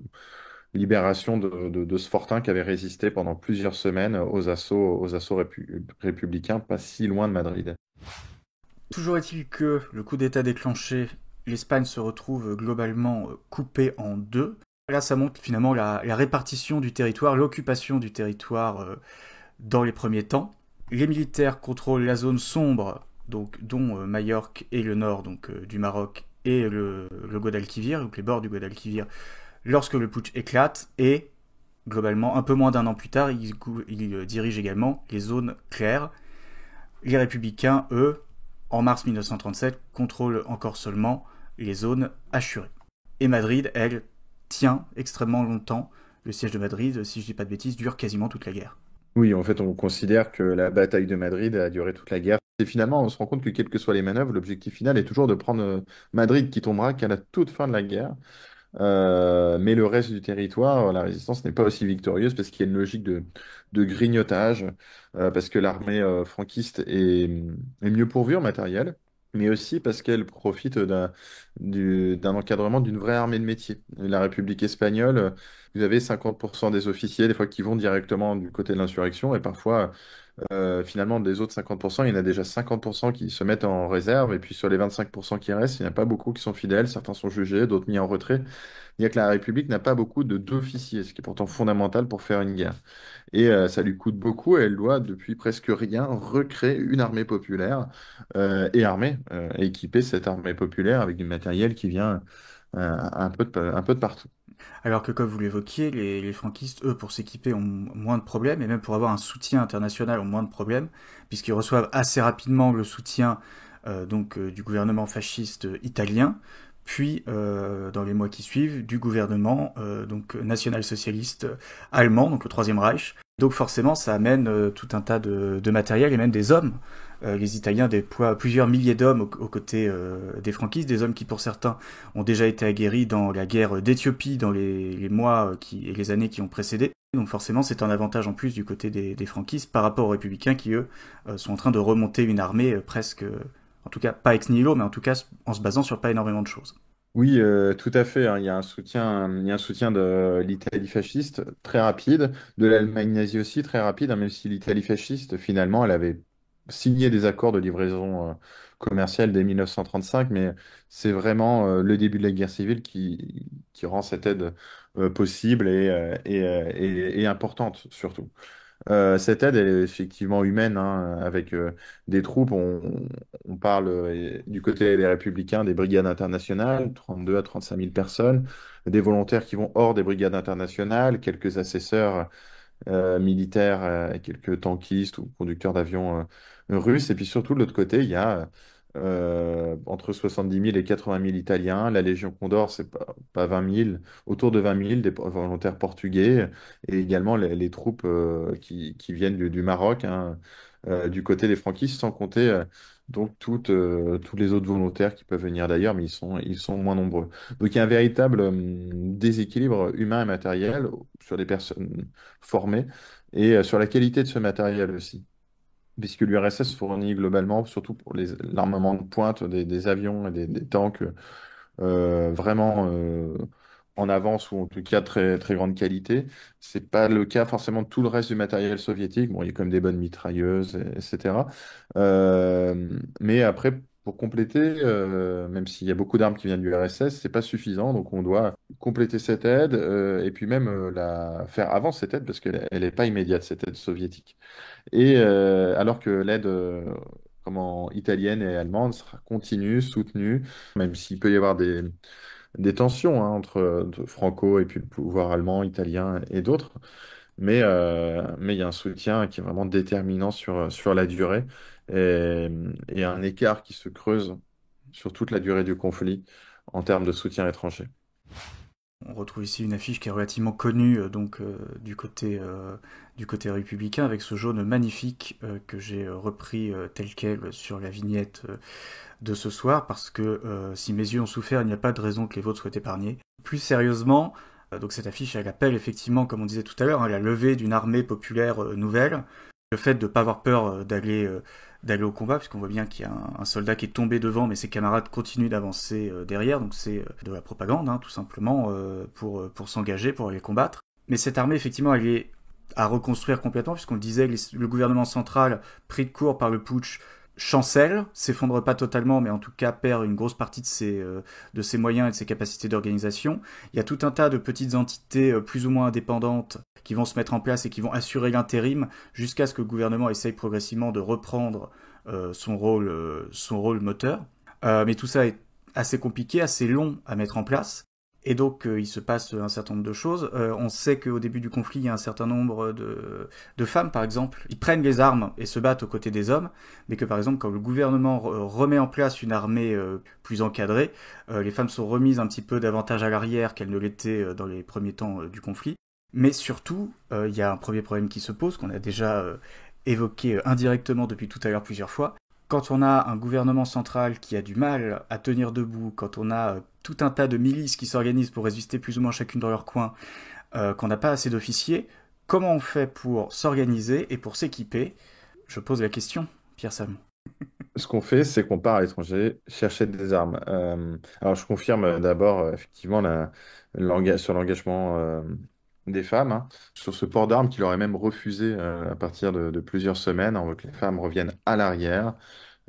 libération de ce fortin qui avait résisté pendant plusieurs semaines aux assauts républicains, pas si loin de Madrid. Toujours est-il que le coup d'État déclenché, l'Espagne se retrouve globalement coupée en deux. Là, ça montre finalement la répartition du territoire, l'occupation du territoire dans les premiers temps. Les militaires contrôlent la zone sombre, donc, dont Majorque et le nord du Maroc et le Guadalquivir, donc les bords du Guadalquivir, lorsque le putsch éclate, et globalement, un peu moins d'un an plus tard, il dirige également les zones claires. Les républicains, eux, en mars 1937, contrôlent encore seulement les zones assurées. Et Madrid, elle, tient extrêmement longtemps. Le siège de Madrid, si je dis pas de bêtises, dure quasiment toute la guerre. Oui, en fait, on considère que la bataille de Madrid a duré toute la guerre. Et finalement, on se rend compte que quelles que soient les manœuvres, l'objectif final est toujours de prendre Madrid qui tombera qu'à la toute fin de la guerre. Mais le reste du territoire, la résistance n'est pas aussi victorieuse parce qu'il y a une logique de grignotage, parce que l'armée franquiste est mieux pourvue en matériel, mais aussi parce qu'elle profite d'un encadrement d'une vraie armée de métier. La République espagnole, vous avez 50% des officiers, des fois, qui vont directement du côté de l'insurrection, et parfois, finalement, des autres 50%, il y en a déjà 50% qui se mettent en réserve, et puis sur les 25% qui restent, il n'y en a pas beaucoup qui sont fidèles, certains sont jugés, d'autres mis en retrait. Il y a que la République n'a pas beaucoup d'officiers, ce qui est pourtant fondamental pour faire une guerre. Et ça lui coûte beaucoup et elle doit, depuis presque rien, recréer une armée populaire et équiper cette armée populaire avec du matériel qui vient un peu de partout. Alors que, comme vous l'évoquiez, les franquistes, eux, pour s'équiper, ont moins de problèmes, et même pour avoir un soutien international, ont moins de problèmes, puisqu'ils reçoivent assez rapidement le soutien du gouvernement fasciste italien, puis, dans les mois qui suivent, du gouvernement national-socialiste allemand, donc le Troisième Reich. Donc forcément, ça amène tout un tas de matériel et même des hommes. Les Italiens déploient plusieurs milliers d'hommes aux côtés des franquistes, des hommes qui pour certains ont déjà été aguerris dans la guerre d'Éthiopie dans les mois et les années qui ont précédé. Donc forcément, c'est un avantage en plus du côté des franquistes par rapport aux républicains qui, eux, sont en train de remonter une armée presque, en tout cas pas ex nihilo, mais en tout cas en se basant sur pas énormément de choses. Oui, tout à fait, hein. Il y a un soutien de l'Italie fasciste très rapide, de l'Allemagne nazie aussi très rapide, hein, même si l'Italie fasciste, finalement, elle avait signé des accords de livraison commerciale dès 1935, mais c'est vraiment le début de la guerre civile qui rend cette aide possible et importante, surtout. Cette aide, elle est effectivement humaine, hein, avec des troupes. On parle du côté des Républicains, des brigades internationales, 32 à 35 000 personnes, des volontaires qui vont hors des brigades internationales, quelques assesseurs militaires, et quelques tankistes ou conducteurs d'avions russes. Et puis surtout, de l'autre côté, il y a entre 70 000 et 80 000 Italiens. La Légion Condor, c'est pas 20 000, autour de 20 000, des volontaires portugais, et également les troupes qui viennent du Maroc, hein, du côté des franquistes, sans compter donc tous les autres volontaires qui peuvent venir d'ailleurs, mais ils sont moins nombreux. Donc il y a un véritable déséquilibre humain et matériel sur les personnes formées et sur la qualité de ce matériel aussi. Puisque l'URSS fournit globalement, surtout pour l'armement de pointe, des avions et des tanks vraiment en avance ou en tout cas très, très grande qualité. C'est pas le cas forcément de tout le reste du matériel soviétique. Bon, il y a quand même des bonnes mitrailleuses, etc. Mais après, pour compléter, même s'il y a beaucoup d'armes qui viennent du RSS, c'est pas suffisant. Donc on doit compléter cette aide et puis même la faire avant cette aide parce qu'elle n'est pas immédiate, cette aide soviétique. Et alors que l'aide italienne et allemande sera continue, soutenue, même s'il peut y avoir des tensions, hein, entre Franco et puis le pouvoir allemand, italien et d'autres. Mais il y a un soutien qui est vraiment déterminant sur la durée et un écart qui se creuse sur toute la durée du conflit en termes de soutien étranger. On retrouve ici une affiche qui est relativement connue du côté républicain avec ce jaune magnifique que j'ai repris tel quel sur la vignette de ce soir parce que si mes yeux ont souffert, il n'y a pas de raison que les vôtres soient épargnés. Plus sérieusement, donc cette affiche elle appelle effectivement, comme on disait tout à l'heure, hein, la levée d'une armée populaire nouvelle, le fait de ne pas avoir peur d'aller au combat, puisqu'on voit bien qu'il y a un soldat qui est tombé devant, mais ses camarades continuent d'avancer derrière, donc c'est de la propagande, hein, tout simplement, pour s'engager, pour aller combattre. Mais cette armée, effectivement, elle est à reconstruire complètement, puisqu'on le disait, le gouvernement central, pris de court par le putsch, chancelle, s'effondre pas totalement, mais en tout cas perd une grosse partie de ses moyens et de ses capacités d'organisation. Il y a tout un tas de petites entités plus ou moins indépendantes qui vont se mettre en place et qui vont assurer l'intérim jusqu'à ce que le gouvernement essaye progressivement de reprendre son rôle moteur. Mais tout ça est assez compliqué, assez long à mettre en place. Et donc, il se passe un certain nombre de choses. On sait qu'au début du conflit, il y a un certain nombre de femmes, par exemple, qui prennent les armes et se battent aux côtés des hommes, mais que, par exemple, quand le gouvernement remet en place une armée plus encadrée, les femmes sont remises un petit peu davantage à l'arrière qu'elles ne l'étaient dans les premiers temps du conflit. Mais surtout, il y a un premier problème qui se pose, qu'on a déjà évoqué indirectement depuis tout à l'heure plusieurs fois. Quand on a un gouvernement central qui a du mal à tenir debout, quand on a tout un tas de milices qui s'organisent pour résister plus ou moins chacune dans leur coin, qu'on n'a pas assez d'officiers, comment on fait pour s'organiser et pour s'équiper? Je pose la question, Pierre Sam. Ce qu'on fait, c'est qu'on part à l'étranger chercher des armes. Alors, je confirme d'abord, effectivement, sur l'engagement des femmes, hein, sur ce port d'armes qui leur est même refusé à partir de plusieurs semaines. On veut que les femmes reviennent à l'arrière.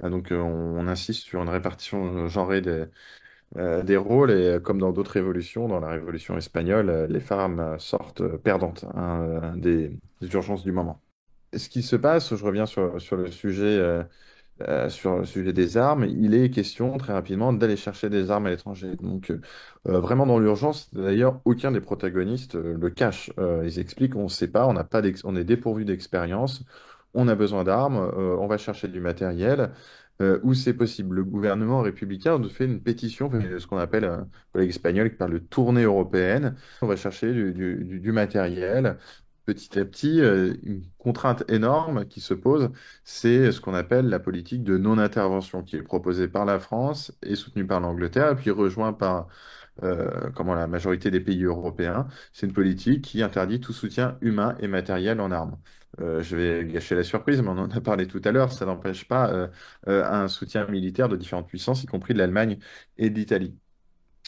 Donc, on insiste sur une répartition genrée des rôles et comme dans d'autres révolutions, dans la révolution espagnole, les femmes sortent perdantes, hein, des urgences du moment. Ce qui se passe, je reviens sur le sujet sur le sujet des armes, il est question très rapidement d'aller chercher des armes à l'étranger. Donc, vraiment dans l'urgence, d'ailleurs, aucun des protagonistes le cache. Ils expliquent on ne sait pas, on est dépourvu d'expérience, on a besoin d'armes, on va chercher du matériel. Où c'est possible. Le gouvernement républicain a fait une pétition, fait ce qu'on appelle, un collègue espagnol qui parle de tournée européenne. On va chercher du matériel. Petit à petit, une contrainte énorme qui se pose, c'est ce qu'on appelle la politique de non-intervention, qui est proposée par la France et soutenue par l'Angleterre, et puis rejointe par comment, la majorité des pays européens. C'est une politique qui interdit tout soutien humain et matériel en armes. Je vais gâcher la surprise, mais on en a parlé tout à l'heure, ça n'empêche pas un soutien militaire de différentes puissances, y compris de l'Allemagne et de l'Italie.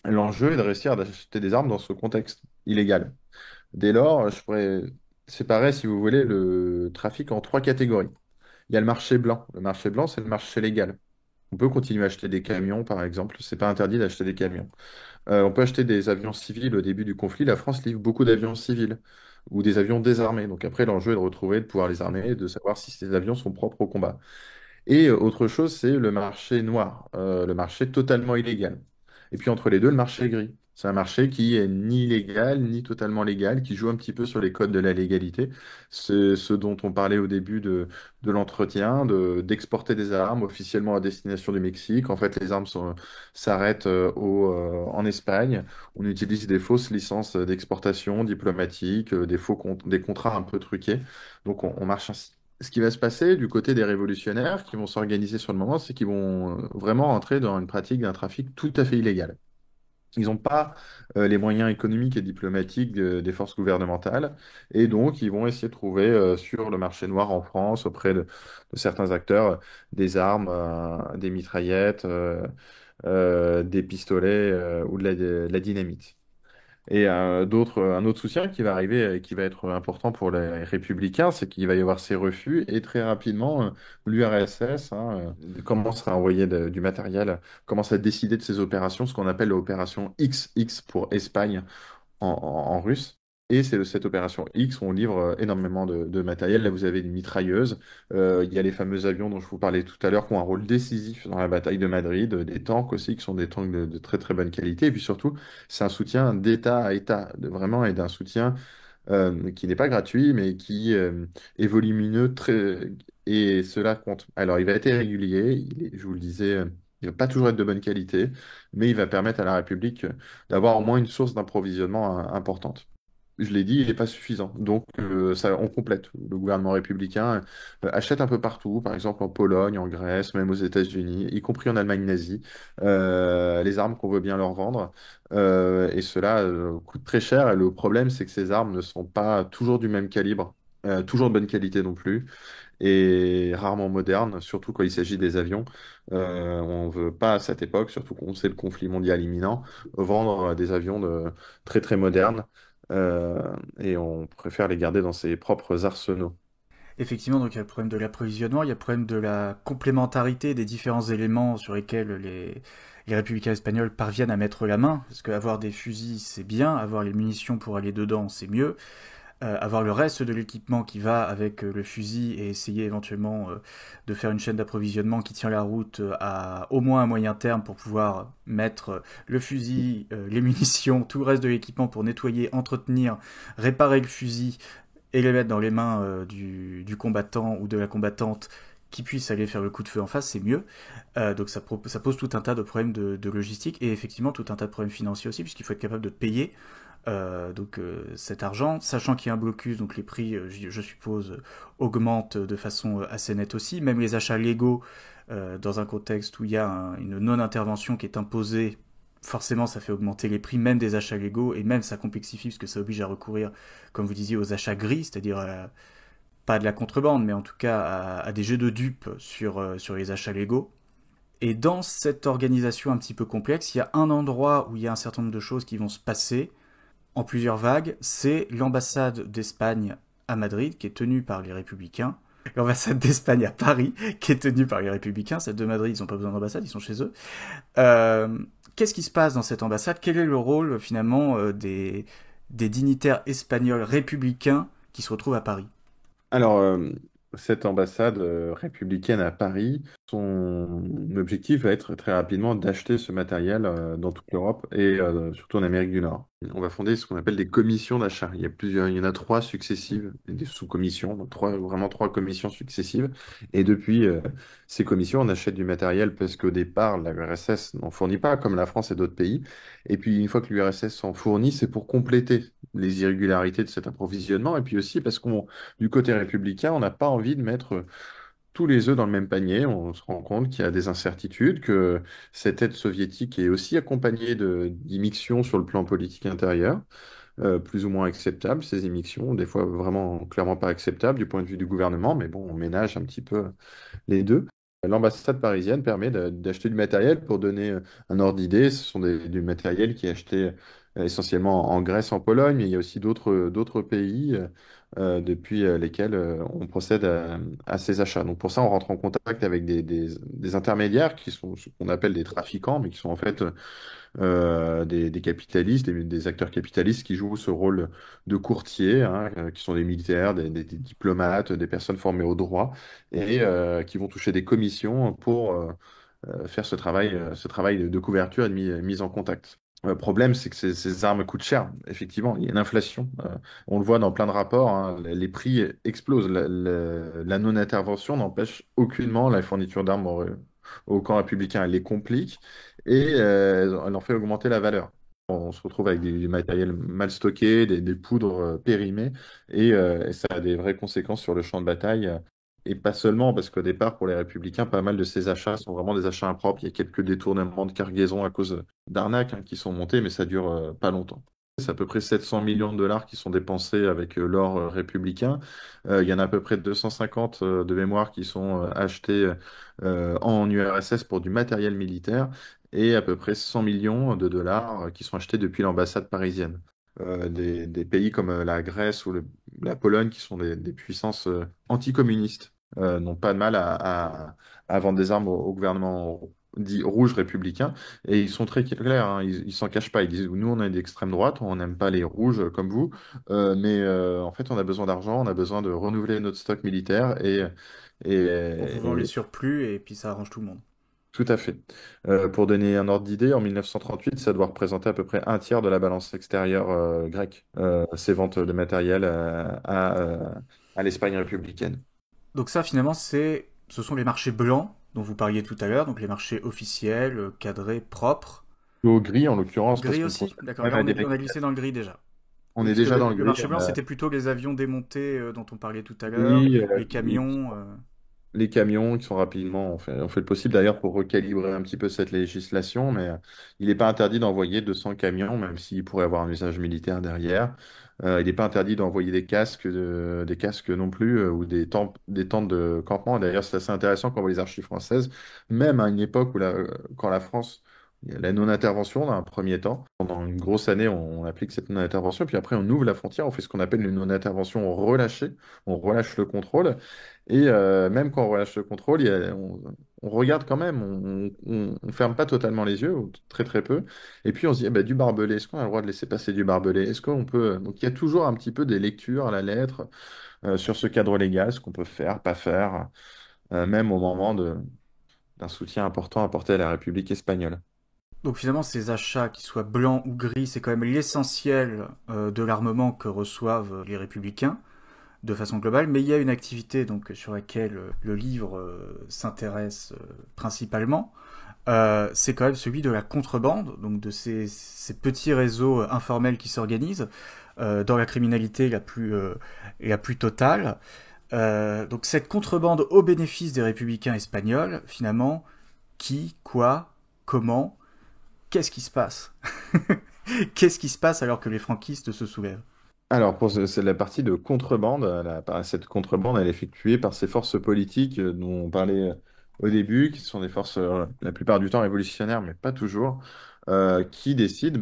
L'enjeu est de réussir à acheter des armes dans ce contexte illégal. Dès lors, je pourrais séparer, si vous voulez, le trafic en trois catégories. Il y a le marché blanc. Le marché blanc, c'est le marché légal. On peut continuer à acheter des camions, par exemple. C'est pas interdit d'acheter des camions. On peut acheter des avions civils au début du conflit. La France livre beaucoup d'avions civils ou des avions désarmés. Donc après, l'enjeu est de retrouver, de pouvoir les armer et de savoir si ces avions sont propres au combat. Et autre chose, c'est le marché noir, le marché totalement illégal. Et puis entre les deux, le marché gris. C'est un marché qui est ni illégal, ni totalement légal, qui joue un petit peu sur les codes de la légalité. C'est ce dont on parlait au début de l'entretien, d'exporter des armes officiellement à destination du Mexique. En fait, les armes s'arrêtent en Espagne. On utilise des fausses licences d'exportation diplomatiques, des contrats un peu truqués. Donc on marche ainsi. Ce qui va se passer du côté des révolutionnaires qui vont s'organiser sur le moment, c'est qu'ils vont vraiment rentrer dans une pratique d'un trafic tout à fait illégal. Ils n'ont pas les moyens économiques et diplomatiques des forces gouvernementales, et donc ils vont essayer de trouver sur le marché noir en France, auprès de certains acteurs, des armes, des mitraillettes, des pistolets ou de la dynamite. Et un autre soutien qui va arriver, qui va être important pour les républicains, c'est qu'il va y avoir ces refus et très rapidement, l'URSS commence à envoyer du matériel, commence à décider de ces opérations, ce qu'on appelle l'opération XX pour Espagne en russe. Et c'est de cette opération X où on livre énormément de matériel. Là, vous avez une mitrailleuse. Il y a les fameux avions dont je vous parlais tout à l'heure qui ont un rôle décisif dans la bataille de Madrid. Des tanks aussi qui sont des tanks de très très bonne qualité. Et puis surtout, c'est un soutien d'État à État, vraiment, et d'un soutien qui n'est pas gratuit, mais qui est volumineux et cela compte. Alors, il va être irrégulier. Je vous le disais, il va pas toujours être de bonne qualité, mais il va permettre à la République d'avoir au moins une source d'approvisionnement importante. Je l'ai dit, il n'est pas suffisant. Donc, ça, on complète. Le gouvernement républicain achète un peu partout, par exemple en Pologne, en Grèce, même aux États-Unis, y compris en Allemagne nazie, les armes qu'on veut bien leur vendre. Et cela coûte très cher. Et le problème, c'est que ces armes ne sont pas toujours du même calibre, toujours de bonne qualité non plus, et rarement modernes, surtout quand il s'agit des avions. On ne veut pas, à cette époque, surtout qu'on sait le conflit mondial imminent, vendre des avions très très modernes, et on préfère les garder dans ses propres arsenaux. Effectivement, donc il y a le problème de l'approvisionnement, il y a le problème de la complémentarité des différents éléments sur lesquels les républicains espagnols parviennent à mettre la main, parce qu'avoir des fusils c'est bien, avoir les munitions pour aller dedans c'est mieux, avoir le reste de l'équipement qui va avec le fusil et essayer éventuellement de faire une chaîne d'approvisionnement qui tient la route à au moins un moyen terme pour pouvoir mettre le fusil, les munitions, tout le reste de l'équipement pour nettoyer, entretenir, réparer le fusil et les mettre dans les mains du combattant ou de la combattante qui puisse aller faire le coup de feu en face, c'est mieux. Donc ça pose tout un tas de problèmes de logistique et effectivement tout un tas de problèmes financiers aussi, puisqu'il faut être capable de payer cet argent, sachant qu'il y a un blocus, donc les prix, je suppose, augmentent de façon assez nette aussi. Même les achats légaux, dans un contexte où il y a une non-intervention qui est imposée, forcément ça fait augmenter les prix même des achats légaux, et même ça complexifie parce que ça oblige à recourir, comme vous disiez, aux achats gris, c'est-à-dire pas de la contrebande, mais en tout cas à des jeux de dupes sur les achats légaux. Et dans cette organisation un petit peu complexe, il y a un endroit où il y a un certain nombre de choses qui vont se passer en plusieurs vagues, c'est l'ambassade d'Espagne à Madrid, qui est tenue par les Républicains, l'ambassade d'Espagne à Paris, qui est tenue par les Républicains, celle de Madrid, ils n'ont pas besoin d'ambassade, ils sont chez eux. Qu'est-ce qui se passe dans cette ambassade? Quel est le rôle, finalement, des dignitaires espagnols républicains qui se retrouvent à Paris? Alors, cette ambassade républicaine à Paris, son objectif va être très rapidement d'acheter ce matériel dans toute l'Europe et surtout en Amérique du Nord. On va fonder ce qu'on appelle des commissions d'achat. Il y en a trois successives, et des sous-commissions, donc vraiment trois commissions successives. Et depuis ces commissions, on achète du matériel parce qu'au départ, la URSS n'en fournit pas, comme la France et d'autres pays. Et puis une fois que l'URSS en fournit, c'est pour compléter les irrégularités de cet approvisionnement. Et puis aussi parce qu'on du côté républicain, on n'a pas envie de mettre tous les œufs dans le même panier. On se rend compte qu'il y a des incertitudes, que cette aide soviétique est aussi accompagnée d'immixtions sur le plan politique intérieur, plus ou moins acceptables, ces immixtions, des fois vraiment clairement pas acceptables du point de vue du gouvernement, mais bon, on ménage un petit peu les deux. L'ambassade parisienne permet d'acheter du matériel pour donner un ordre d'idée. Ce sont du matériel qui est acheté essentiellement en Grèce, en Pologne, mais il y a aussi d'autres pays depuis lesquels on procède à ces achats. Donc pour ça, on rentre en contact avec des intermédiaires qui sont ce qu'on appelle des trafiquants, mais qui sont en fait des capitalistes, des acteurs capitalistes qui jouent ce rôle de courtier, hein, qui sont des militaires, des diplomates, des personnes formées au droit, et qui vont toucher des commissions pour faire ce travail de couverture et de mise en contact. Le problème, c'est que ces armes coûtent cher. Effectivement, il y a une inflation. On le voit dans plein de rapports, hein, les prix explosent. La non-intervention n'empêche aucunement la fourniture d'armes au camp républicain. Elle les complique et elle en fait augmenter la valeur. On se retrouve avec du matériel mal stocké, des poudres périmées, et ça a des vraies conséquences sur le champ de bataille. Et pas seulement, parce qu'au départ, pour les républicains, pas mal de ces achats sont vraiment des achats impropres. Il y a quelques détournements de cargaison à cause d'arnaques hein, qui sont montés, mais ça dure pas longtemps. C'est à peu près 700 millions de dollars qui sont dépensés avec l'or républicain. Il y en a à peu près 250 de mémoire qui sont achetés en URSS pour du matériel militaire et à peu près 100 millions de dollars qui sont achetés depuis l'ambassade parisienne. Des pays comme la Grèce ou la Pologne, qui sont des puissances anticommunistes, n'ont pas de mal à vendre des armes au gouvernement dit rouge républicain. Et ils sont très clairs, hein, ils s'en cachent pas. Ils disent, nous, on est d'extrême droite, on n'aime pas les rouges comme vous, mais en fait, on a besoin d'argent, on a besoin de renouveler notre stock militaire et, On vous vend les et- surplus et puis ça arrange tout le monde. tout à fait. Pour donner un ordre d'idée, en 1938, ça doit représenter à peu près un tiers de la balance extérieure grecque, ces ventes de matériel à l'Espagne républicaine. Donc ça, finalement, ce sont les marchés blancs dont vous parliez tout à l'heure, donc les marchés officiels, cadrés, propres. Au gris, en l'occurrence, parce Gris qu'on aussi? procède D'accord, même là à on a glissé dans le gris déjà. on Oui, est parce que déjà dans le le gris. marché blanc, c'était plutôt les avions démontés dont on parlait tout à l'heure, Oui, les camions. les camions qui sont rapidement, on fait le possible d'ailleurs pour recalibrer un petit peu cette législation, mais il n'est pas interdit d'envoyer 200 camions, même s'il pourrait avoir un usage militaire derrière. Il n'est pas interdit d'envoyer des casques non plus, ou des tentes de campement. D'ailleurs, c'est assez intéressant quand on voit les archives françaises, même à une époque quand la France, il y a la non-intervention dans un premier temps. Pendant une grosse année, on applique cette non-intervention, puis après on ouvre la frontière, on fait ce qu'on appelle une non-intervention relâchée, on relâche le contrôle. Et même quand on relâche le contrôle, on regarde quand même, on ferme pas totalement les yeux, ou très très peu. Et puis on se dit, eh ben, du barbelé, est-ce qu'on a le droit de laisser passer du barbelé? Est-ce qu'on peut... Donc il y a toujours un petit peu des lectures à la lettre sur ce cadre légal, ce qu'on peut faire, pas faire, même au moment d'un soutien important apporté à la République espagnole. Donc finalement, ces achats, qu'ils soient blancs ou gris, c'est quand même l'essentiel de l'armement que reçoivent les républicains de façon globale, mais il y a une activité donc sur laquelle le livre s'intéresse principalement, c'est quand même celui de la contrebande, donc de ces petits réseaux informels qui s'organisent dans la criminalité la plus totale. Donc cette contrebande au bénéfice des républicains espagnols, finalement, qui, quoi, comment, qu'est-ce qui se passe? Qu'est-ce qui se passe alors que les franquistes se soulèvent? Alors, c'est la partie de contrebande. Cette contrebande, elle est effectuée par ces forces politiques dont on parlait au début, qui sont des forces la plupart du temps révolutionnaires, mais pas toujours, qui décident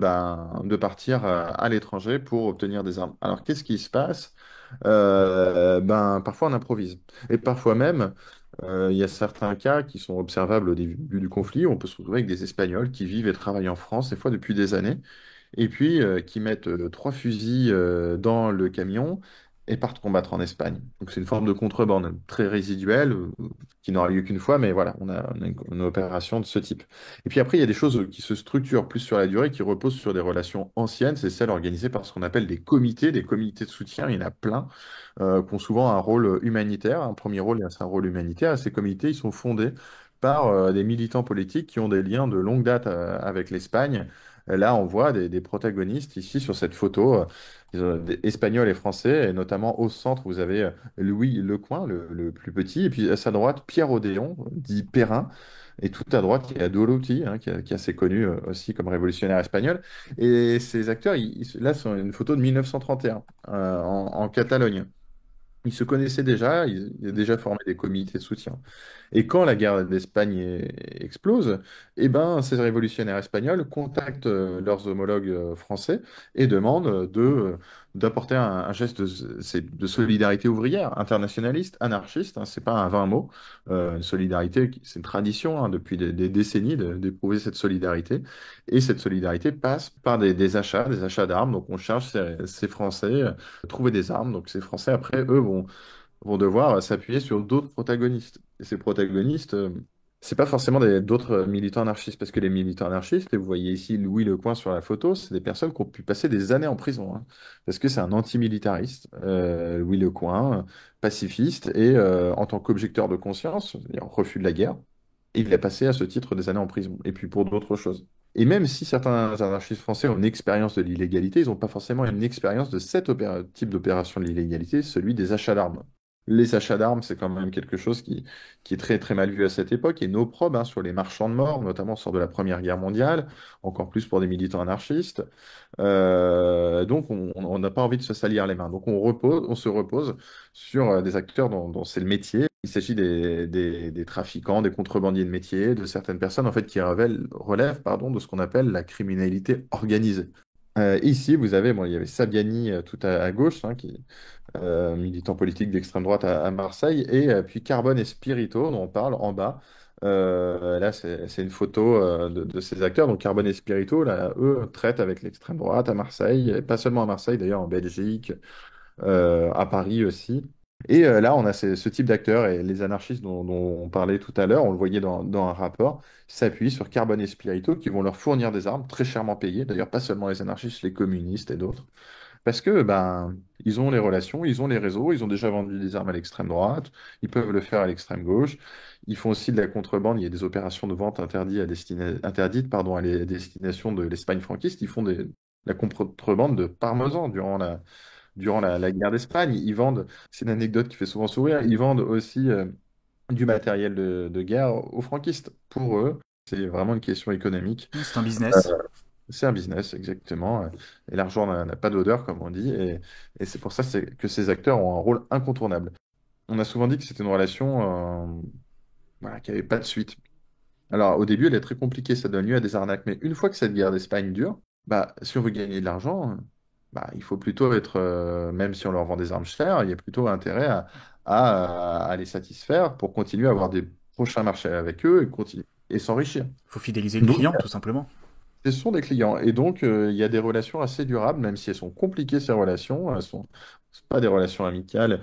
de partir à l'étranger pour obtenir des armes. Alors, qu'est-ce qui se passe? Parfois, on improvise. Et parfois même, il y a certains cas qui sont observables au début du conflit, où on peut se retrouver avec des Espagnols qui vivent et travaillent en France, des fois depuis des années et puis qui mettent trois fusils dans le camion et partent combattre en Espagne. Donc c'est une forme de contrebande très résiduelle qui n'aura lieu qu'une fois, mais voilà, on a une opération de ce type. Et puis après, il y a des choses qui se structurent plus sur la durée, qui reposent sur des relations anciennes, c'est celles organisées par ce qu'on appelle des comités de soutien, il y en a plein, qui ont souvent un rôle humanitaire. Un premier rôle, c'est un rôle humanitaire, et ces comités, ils sont fondés par des militants politiques qui ont des liens de longue date avec l'Espagne. Là, on voit des protagonistes ici sur cette photo. Des Espagnols et Français, et notamment au centre, vous avez Louis Lecoing, le plus petit, et puis à sa droite, Pierre Odéon, dit Perrin, et tout à droite, il y a Dolotti, hein, qui est assez connu aussi comme révolutionnaire espagnol. Et ces acteurs, là, c'est une photo de 1931, en Catalogne. Ils se connaissaient déjà, ils avaient déjà formé des comités de soutien. Et quand la guerre d'Espagne explose, eh ben, ces révolutionnaires espagnols contactent leurs homologues français et demandent d'apporter un geste de solidarité ouvrière, internationaliste, anarchiste. Hein, c'est pas un vain mot. Une solidarité, c'est une tradition, hein, depuis des décennies d'éprouver cette solidarité. Et cette solidarité passe par des achats d'armes. Donc on charge ces Français trouver des armes. Donc ces Français, après, eux, vont devoir s'appuyer sur d'autres protagonistes. Et ces protagonistes, c'est pas forcément d'autres militants anarchistes, parce que les militants anarchistes, et vous voyez ici Louis Lecoing sur la photo, c'est des personnes qui ont pu passer des années en prison, hein, parce que c'est un antimilitariste, Louis Lecoing, pacifiste, et en tant qu'objecteur de conscience, c'est-à-dire refus de la guerre, il a passé à ce titre des années en prison, et puis pour d'autres choses. Et même si certains anarchistes français ont une expérience de l'illégalité, ils n'ont pas forcément une expérience de type d'opération de l'illégalité, celui des achats d'armes. Les achats d'armes, c'est quand même quelque chose qui est très très mal vu à cette époque et une opprobre, hein, sur les marchands de mort, notamment sort de la Première Guerre mondiale, encore plus pour des militants anarchistes. Donc on n'a pas envie de se salir les mains. Donc on se repose sur des acteurs dont c'est le métier. Il s'agit des trafiquants, des contrebandiers de métier, de certaines personnes en fait qui relèvent, pardon, de ce qu'on appelle la criminalité organisée. Ici, vous avez, bon, il y avait Sabiani tout à gauche, hein, militant politique d'extrême droite à Marseille, et puis Carbone et Spirito, dont on parle en bas. Là, c'est une photo de ces acteurs. Donc Carbone et Spirito, là, eux, traitent avec l'extrême droite à Marseille, et pas seulement à Marseille, d'ailleurs, en Belgique, à Paris aussi. Et là, on a ce type d'acteurs, et les anarchistes dont on parlait tout à l'heure, on le voyait dans un rapport, s'appuient sur Carbone et Spirito, qui vont leur fournir des armes très chèrement payées. D'ailleurs, pas seulement les anarchistes, les communistes et d'autres. Parce que ben, ils ont les relations, ils ont les réseaux, ils ont déjà vendu des armes à l'extrême droite, ils peuvent le faire à l'extrême gauche. Ils font aussi de la contrebande, il y a des opérations de vente interdites, pardon, à destination de l'Espagne franquiste. Ils font la contrebande de parmesan durant la guerre d'Espagne. Ils vendent, c'est une anecdote qui fait souvent sourire, ils vendent aussi du matériel de guerre aux franquistes. Pour eux, c'est vraiment une question économique. C'est un business. C'est un business, exactement. Et l'argent n'a pas d'odeur, comme on dit. Et c'est pour ça que ces acteurs ont un rôle incontournable. On a souvent dit que c'était une relation voilà, qui n'avait pas de suite. Alors, au début, elle est très compliquée, ça donne lieu à des arnaques. Mais une fois que cette guerre d'Espagne dure, bah, si on veut gagner de l'argent, bah, il faut plutôt être, même si on leur vend des armes chères, il y a plutôt intérêt à les satisfaire pour continuer à avoir des prochains marchés avec eux et continuer et s'enrichir. Il faut fidéliser le Donc, client, tout simplement. ce sont des clients. Et donc, il y a des relations assez durables, même si elles sont compliquées, ces relations. C'est pas des relations amicales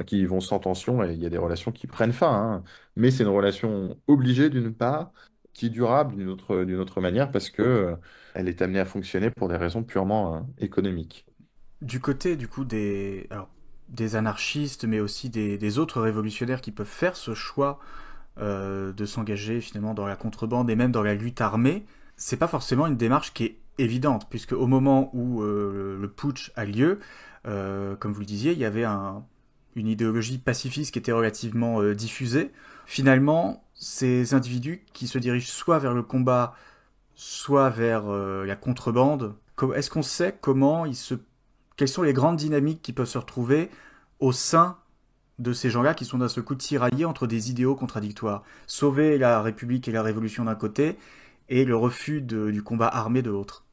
qui vont sans tension, et il y a des relations qui prennent fin, hein. Mais c'est une relation obligée d'une part, qui est durable d'une autre manière, parce que, elle est amenée à fonctionner pour des raisons purement, économiques. Du côté, du coup, des anarchistes, mais aussi des autres révolutionnaires qui peuvent faire ce choix de s'engager finalement dans la contrebande et même dans la lutte armée, c'est pas forcément une démarche qui est évidente, puisque au moment où le putsch a lieu, comme vous le disiez, il y avait une idéologie pacifiste qui était relativement diffusée. Finalement, ces individus qui se dirigent soit vers le combat, soit vers la contrebande, est-ce qu'on sait quelles sont les grandes dynamiques qui peuvent se retrouver au sein de ces gens-là qui sont d'un seul coup tiraillés entre des idéaux contradictoires? Sauver la République et la Révolution d'un côté, et le refus du combat armé de l'autre.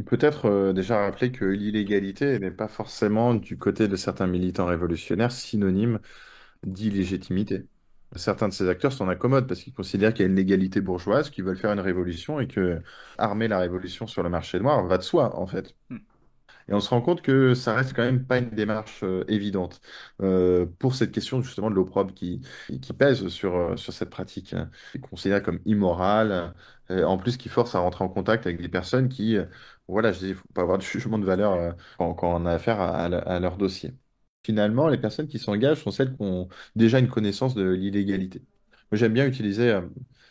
Peut-être déjà rappeler que l'illégalité n'est pas forcément, du côté de certains militants révolutionnaires, synonyme d'illégitimité. Certains de ces acteurs s'en accommodent parce qu'ils considèrent qu'il y a une légalité bourgeoise, qu'ils veulent faire une révolution, et que armer la révolution sur le marché noir va de soi, en fait. Hmm. Et on se rend compte que ça reste quand même pas une démarche évidente pour cette question justement de l'opprobre qui pèse sur cette pratique, hein, qui est considérée comme immorale, en plus qui force à rentrer en contact avec des personnes qui, voilà, je dis, il faut pas avoir de jugement de valeur quand on a affaire à leur dossier. Finalement, les personnes qui s'engagent sont celles qui ont déjà une connaissance de l'illégalité. Moi, j'aime bien utiliser,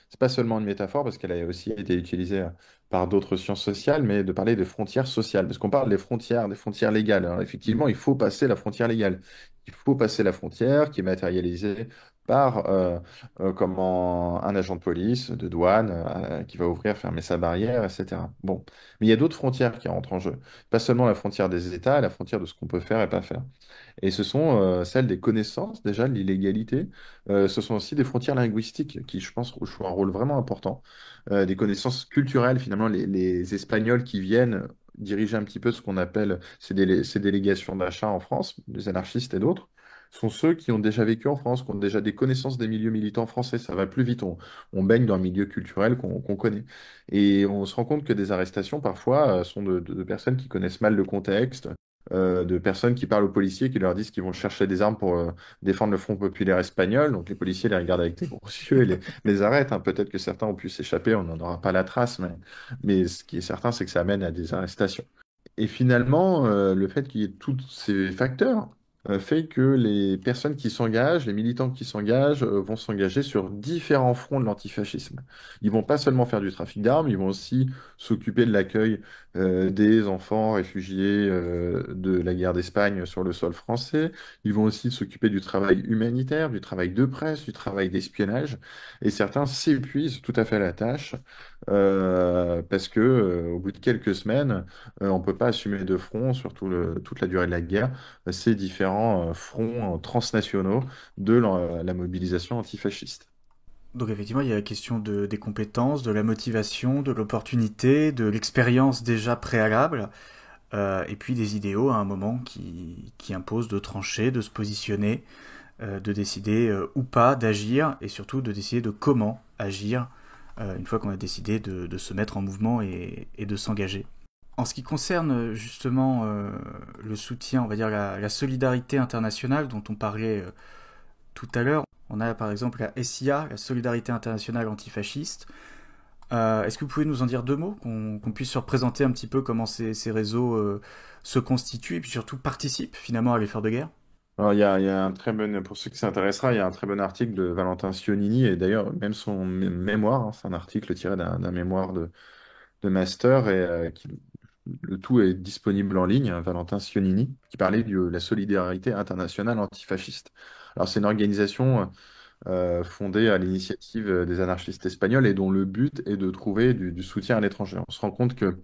c'est pas seulement une métaphore parce qu'elle a aussi été utilisée par d'autres sciences sociales, mais de parler de frontières sociales, parce qu'on parle des frontières légales. Alors effectivement, il faut passer la frontière légale. Il faut passer la frontière qui est matérialisée par comment un agent de police, de douane, qui va ouvrir, fermer sa barrière, etc. Bon, mais il y a d'autres frontières qui entrent en jeu. Pas seulement la frontière des États, la frontière de ce qu'on peut faire et pas faire. Et ce sont celles des connaissances, déjà, de l'illégalité. Ce sont aussi des frontières linguistiques qui, je pense, jouent un rôle vraiment important. Des connaissances culturelles, finalement, les Espagnols qui viennent diriger un petit peu ce qu'on appelle ces délégations d'achat en France, les anarchistes et d'autres, sont ceux qui ont déjà vécu en France, qui ont déjà des connaissances des milieux militants français. Ça va plus vite. On baigne dans un milieu culturel qu'on connaît. Et on se rend compte que des arrestations, parfois, sont de personnes qui connaissent mal le contexte, de personnes qui parlent aux policiers, qui leur disent qu'ils vont chercher des armes pour défendre le Front populaire espagnol. Donc les policiers les regardent avec des gros yeux et les arrêtent, hein. Peut-être que certains ont pu s'échapper, on n'en aura pas la trace, mais ce qui est certain, c'est que ça amène à des arrestations. Et finalement, le fait qu'il y ait tous ces facteurs fait que les personnes qui s'engagent, les militants qui s'engagent, vont s'engager sur différents fronts de l'antifascisme. Ils vont pas seulement faire du trafic d'armes, ils vont aussi s'occuper de l'accueil des enfants réfugiés de la guerre d'Espagne sur le sol français. Ils vont aussi s'occuper du travail humanitaire, du travail de presse, du travail d'espionnage. Et certains s'épuisent tout à fait à la tâche parce que au bout de quelques semaines, on ne peut pas assumer de front sur toute la durée de la guerre ces différents fronts transnationaux de la mobilisation antifasciste. Donc effectivement, il y a la question des compétences, de la motivation, de l'opportunité, de l'expérience déjà préalable, et puis des idéaux à un moment qui imposent de trancher, de se positionner, de décider ou pas d'agir, et surtout de décider de comment agir une fois qu'on a décidé de se mettre en mouvement et de s'engager. En ce qui concerne justement le soutien, on va dire la solidarité internationale dont on parlait tout à l'heure, on a par exemple la SIA, la Solidarité internationale antifasciste. Est-ce que vous pouvez nous en dire deux mots, qu'on puisse se représenter un petit peu comment ces réseaux se constituent et puis surtout participent finalement à l'effort de guerre? Alors, il y a un très bon, pour ceux qui s'intéressera, il y a un très bon article de Valentin Sionini, et d'ailleurs, même son mémoire, hein, c'est un article tiré d'un mémoire de master, et le tout est disponible en ligne, hein, Valentin Sionini, qui parlait de la solidarité internationale antifasciste. Alors, c'est une organisation fondée à l'initiative des anarchistes espagnols et dont le but est de trouver du soutien à l'étranger. On se rend compte que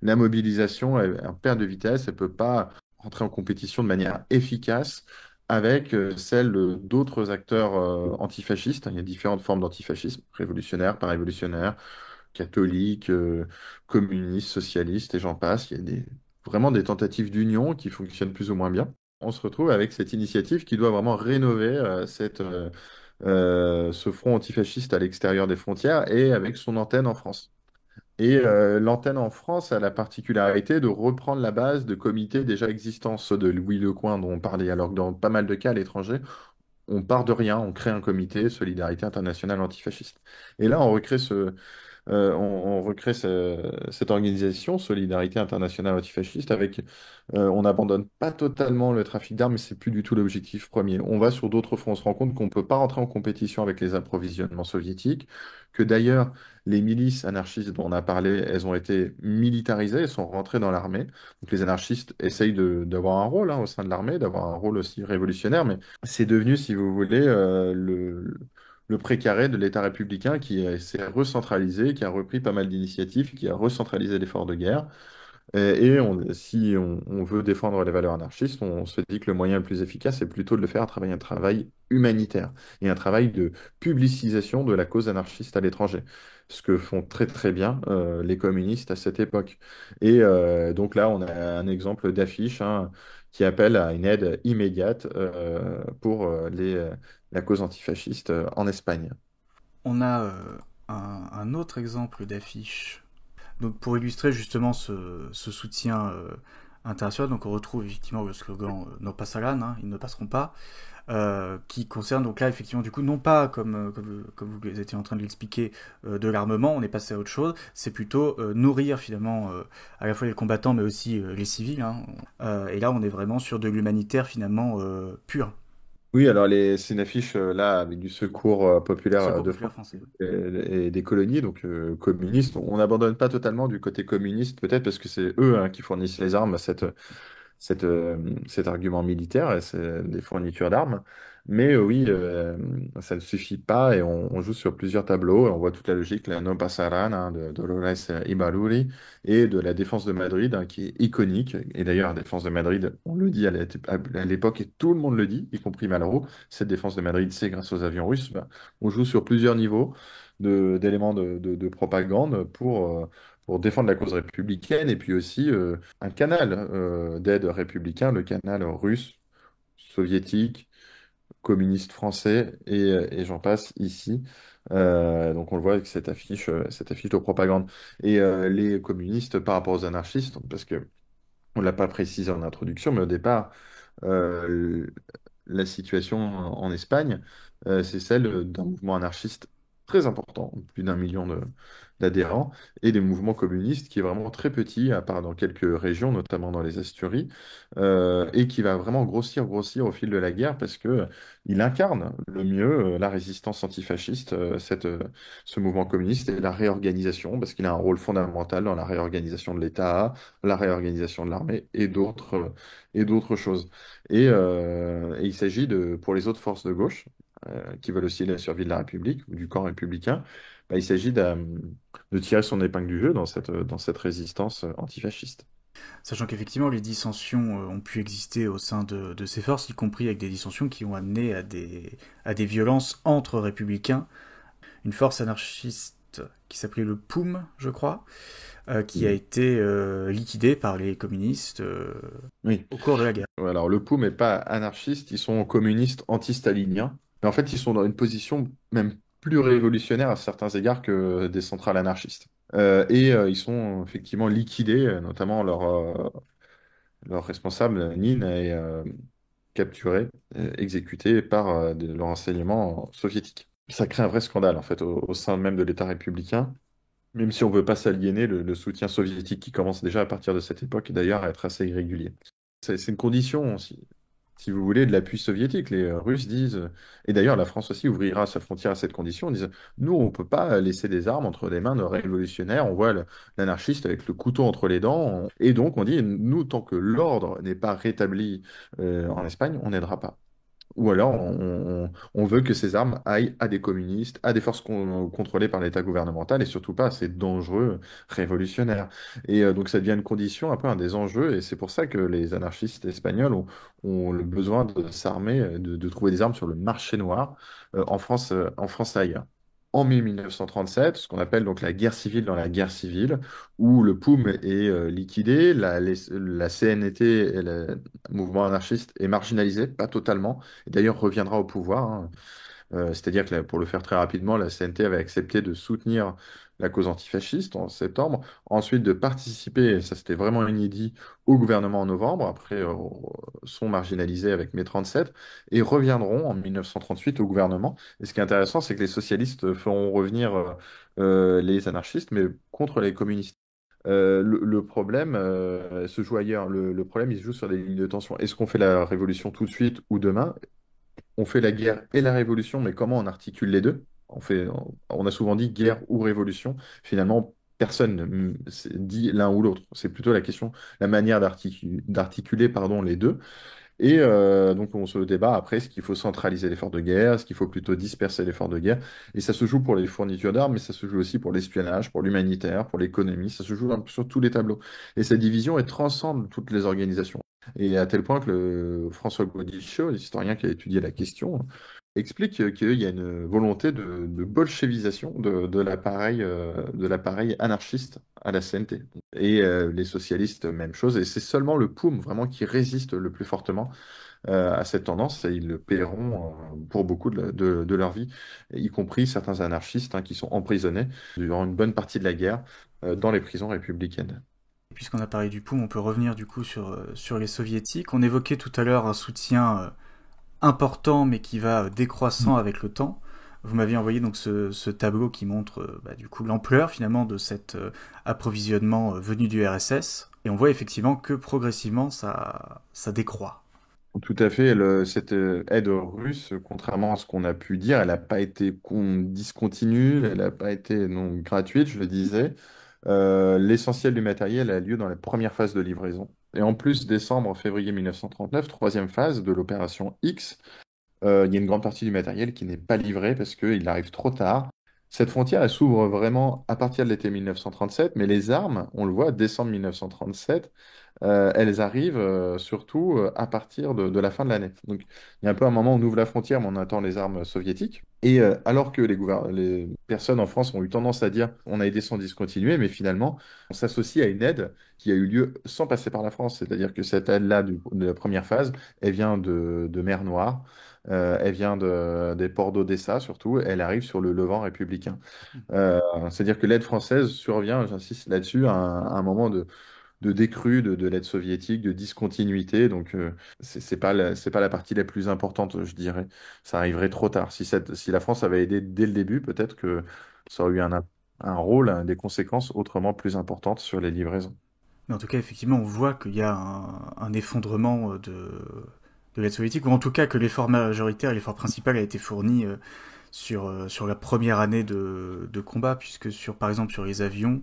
la mobilisation est en perte de vitesse, elle peut pas rentrer en compétition de manière efficace avec celle d'autres acteurs antifascistes. Il y a différentes formes d'antifascisme, révolutionnaire, pas révolutionnaire, catholique, communiste, socialiste, et j'en passe. Il y a vraiment des tentatives d'union qui fonctionnent plus ou moins bien. On se retrouve avec cette initiative qui doit vraiment rénover ce front antifasciste à l'extérieur des frontières et avec son antenne en France. Et l'antenne en France a la particularité de reprendre la base de comités déjà existants, ceux de Louis Lecoing dont on parlait, alors que dans pas mal de cas à l'étranger, on part de rien, on crée un comité Solidarité internationale antifasciste. Et là, on recrée cette organisation, Solidarité internationale antifasciste, avec, on n'abandonne pas totalement le trafic d'armes, mais c'est plus du tout l'objectif premier. On va sur d'autres fronts, on se rend compte qu'on ne peut pas rentrer en compétition avec les approvisionnements soviétiques, que d'ailleurs, les milices anarchistes dont on a parlé, elles ont été militarisées, elles sont rentrées dans l'armée. Donc les anarchistes essayent d'avoir un rôle hein, au sein de l'armée, d'avoir un rôle aussi révolutionnaire, mais c'est devenu, si vous voulez, le précaré de l'État républicain qui s'est recentralisé, qui a repris pas mal d'initiatives, qui a recentralisé l'effort de guerre. Si on veut défendre les valeurs anarchistes, on se dit que le moyen le plus efficace, c'est plutôt de le faire à travers un travail humanitaire et un travail de publicisation de la cause anarchiste à l'étranger. Ce que font très très bien les communistes à cette époque. Et donc là, on a un exemple d'affiche hein, qui appelle à une aide immédiate pour la cause antifasciste en Espagne. On a un autre exemple d'affiche. Donc pour illustrer justement ce soutien internationale. Donc on retrouve effectivement le slogan No pasarán, hein, ils ne passeront pas, qui concerne donc là effectivement du coup non pas comme vous étiez en train de l'expliquer de l'armement, on est passé à autre chose, c'est plutôt nourrir finalement à la fois les combattants mais aussi les civils, hein. Et là on est vraiment sur de l'humanitaire finalement pur, Oui, alors c'est une affiche là avec du secours populaire secours de populaire France français. et des colonies, donc communistes. On n'abandonne pas totalement du côté communiste, peut-être parce que c'est eux hein, qui fournissent les armes à cette, cet argument militaire, et c'est des fournitures d'armes. Mais oui, ça ne suffit pas et on joue sur plusieurs tableaux. On voit toute la logique, la No Pasaran hein, de Dolores Ibárruri et de la défense de Madrid hein, qui est iconique. Et d'ailleurs, la défense de Madrid, on le dit à l'époque et tout le monde le dit, y compris Malraux, cette défense de Madrid, c'est grâce aux avions russes. Ben, on joue sur plusieurs niveaux d'éléments de propagande pour défendre la cause républicaine et puis aussi un canal d'aide républicain, le canal russe, soviétique, communiste français et j'en passe ici. Donc on le voit avec cette affiche de propagande. Et les communistes par rapport aux anarchistes, parce que on ne l'a pas précisé en introduction, mais au départ, euh, la situation en Espagne, c'est celle d'un mouvement anarchiste très important, plus d'un million d'adhérents, et des mouvements communistes qui est vraiment très petit, à part dans quelques régions, notamment dans les Asturies, et qui va vraiment grossir, grossir au fil de la guerre parce que il incarne le mieux la résistance antifasciste, ce mouvement communiste et la réorganisation, parce qu'il a un rôle fondamental dans la réorganisation de l'État, la réorganisation de l'armée et d'autres choses. Et il s'agit pour les autres forces de gauche, qui veulent aussi la survie de la République ou du camp républicain, bah, il s'agit de tirer son épingle du jeu dans cette résistance antifasciste. Sachant qu'effectivement les dissensions ont pu exister au sein de ces forces, y compris avec des dissensions qui ont amené à des violences entre républicains. Une force anarchiste qui s'appelait le POUM, je crois, qui a Mm. été liquidée par les communistes Oui. au cours de la guerre. Ouais, alors le POUM n'est pas anarchiste, ils sont communistes anti-staliniens. Mais en fait, ils sont dans une position même plus révolutionnaire à certains égards que des centrales anarchistes. Ils sont effectivement liquidés, notamment leur responsable, Nin, est capturé, exécuté par le renseignement soviétique. Ça crée un vrai scandale en fait au sein même de l'État républicain, même si on ne veut pas s'aliéner le soutien soviétique qui commence déjà à partir de cette époque d'ailleurs à être assez irrégulier. C'est une condition, si vous voulez, de l'appui soviétique. Les Russes disent, et d'ailleurs la France aussi ouvrira sa frontière à cette condition, disent, nous, on ne peut pas laisser des armes entre les mains de révolutionnaires. On voit l'anarchiste avec le couteau entre les dents. Et donc on dit, nous, tant que l'ordre n'est pas rétabli en Espagne, on n'aidera pas. Ou alors, on veut que ces armes aillent à des communistes, à des forces contrôlées par l'État gouvernemental et surtout pas à ces dangereux révolutionnaires. Et donc, ça devient une condition, un peu un des enjeux. Et c'est pour ça que les anarchistes espagnols ont le besoin de s'armer, de trouver des armes sur le marché noir en France et ailleurs. En 1937, ce qu'on appelle donc la guerre civile dans la guerre civile, où le POUM est liquidé, la CNT, et le mouvement anarchiste, est marginalisé, pas totalement, et d'ailleurs reviendra au pouvoir, hein. C'est-à-dire que pour le faire très rapidement, la CNT avait accepté de soutenir la cause antifasciste en septembre, ensuite de participer, et ça c'était vraiment inédit, au gouvernement en novembre, après sont marginalisés avec mai 37, et reviendront en 1938 au gouvernement. Et ce qui est intéressant, c'est que les socialistes feront revenir les anarchistes, mais contre les communistes. Le problème se joue ailleurs. Le problème, il se joue sur des lignes de tension. Est-ce qu'on fait la révolution tout de suite ou demain? On fait la guerre et la révolution, mais comment on articule les deux? On a souvent dit guerre ou révolution. Finalement, personne ne dit l'un ou l'autre. C'est plutôt la question, la manière d'articuler, pardon, les deux. Et donc, on se débat après, est-ce qu'il faut centraliser l'effort de guerre? Est-ce qu'il faut plutôt disperser l'effort de guerre? Et ça se joue pour les fournitures d'armes, mais ça se joue aussi pour l'espionnage, pour l'humanitaire, pour l'économie. Ça se joue un peu sur tous les tableaux. Et cette division, elle transcende toutes les organisations. Et à tel point que François Gaudichaud, l'historien qui a étudié la question, explique qu'il y a une volonté de bolchevisation de l'appareil anarchiste à la CNT. Et les socialistes, même chose. Et c'est seulement le POUM vraiment qui résiste le plus fortement à cette tendance et ils le paieront pour beaucoup de leur vie, y compris certains anarchistes hein, qui sont emprisonnés durant une bonne partie de la guerre dans les prisons républicaines. Puisqu'on a parlé du POUM, on peut revenir du coup sur les soviétiques. On évoquait tout à l'heure un soutien important mais qui va décroissant avec le temps. Vous m'aviez envoyé donc ce tableau qui montre du coup l'ampleur finalement de cet approvisionnement venu du RSS. Et on voit effectivement que progressivement ça décroît. Tout à fait. Cette aide russe, contrairement à ce qu'on a pu dire, elle n'a pas été discontinue, elle n'a pas été non gratuite, je le disais. L'essentiel du matériel a lieu dans la première phase de livraison. Et en plus, décembre-février 1939, troisième phase de l'opération X, il y a une grande partie du matériel qui n'est pas livré parce qu'il arrive trop tard. Cette frontière, elle s'ouvre vraiment à partir de l'été 1937, mais les armes, on le voit, décembre 1937, elles arrivent surtout à partir de la fin de l'année. Donc il y a un peu un moment où on ouvre la frontière, mais on attend les armes soviétiques. Et alors que les personnes en France ont eu tendance à dire on a aidé sans discontinuer, mais finalement, on s'associe à une aide qui a eu lieu sans passer par la France. C'est-à-dire que cette aide-là de la première phase, elle vient de mer Noire. Elle vient des ports d'Odessa surtout, elle arrive sur le Levant républicain. C'est-à-dire que l'aide française survient, j'insiste là-dessus, à un moment de décrue de l'aide soviétique, de discontinuité. Donc, c'est pas la partie la plus importante, je dirais. Ça arriverait trop tard. Si la France avait aidé dès le début, peut-être que ça aurait eu un rôle, des conséquences autrement plus importantes sur les livraisons. Mais en tout cas, effectivement, on voit qu'il y a un effondrement de l'aide soviétique, ou en tout cas que l'effort majoritaire, l'effort principal a été fourni sur la première année de combat, puisque par exemple sur les avions,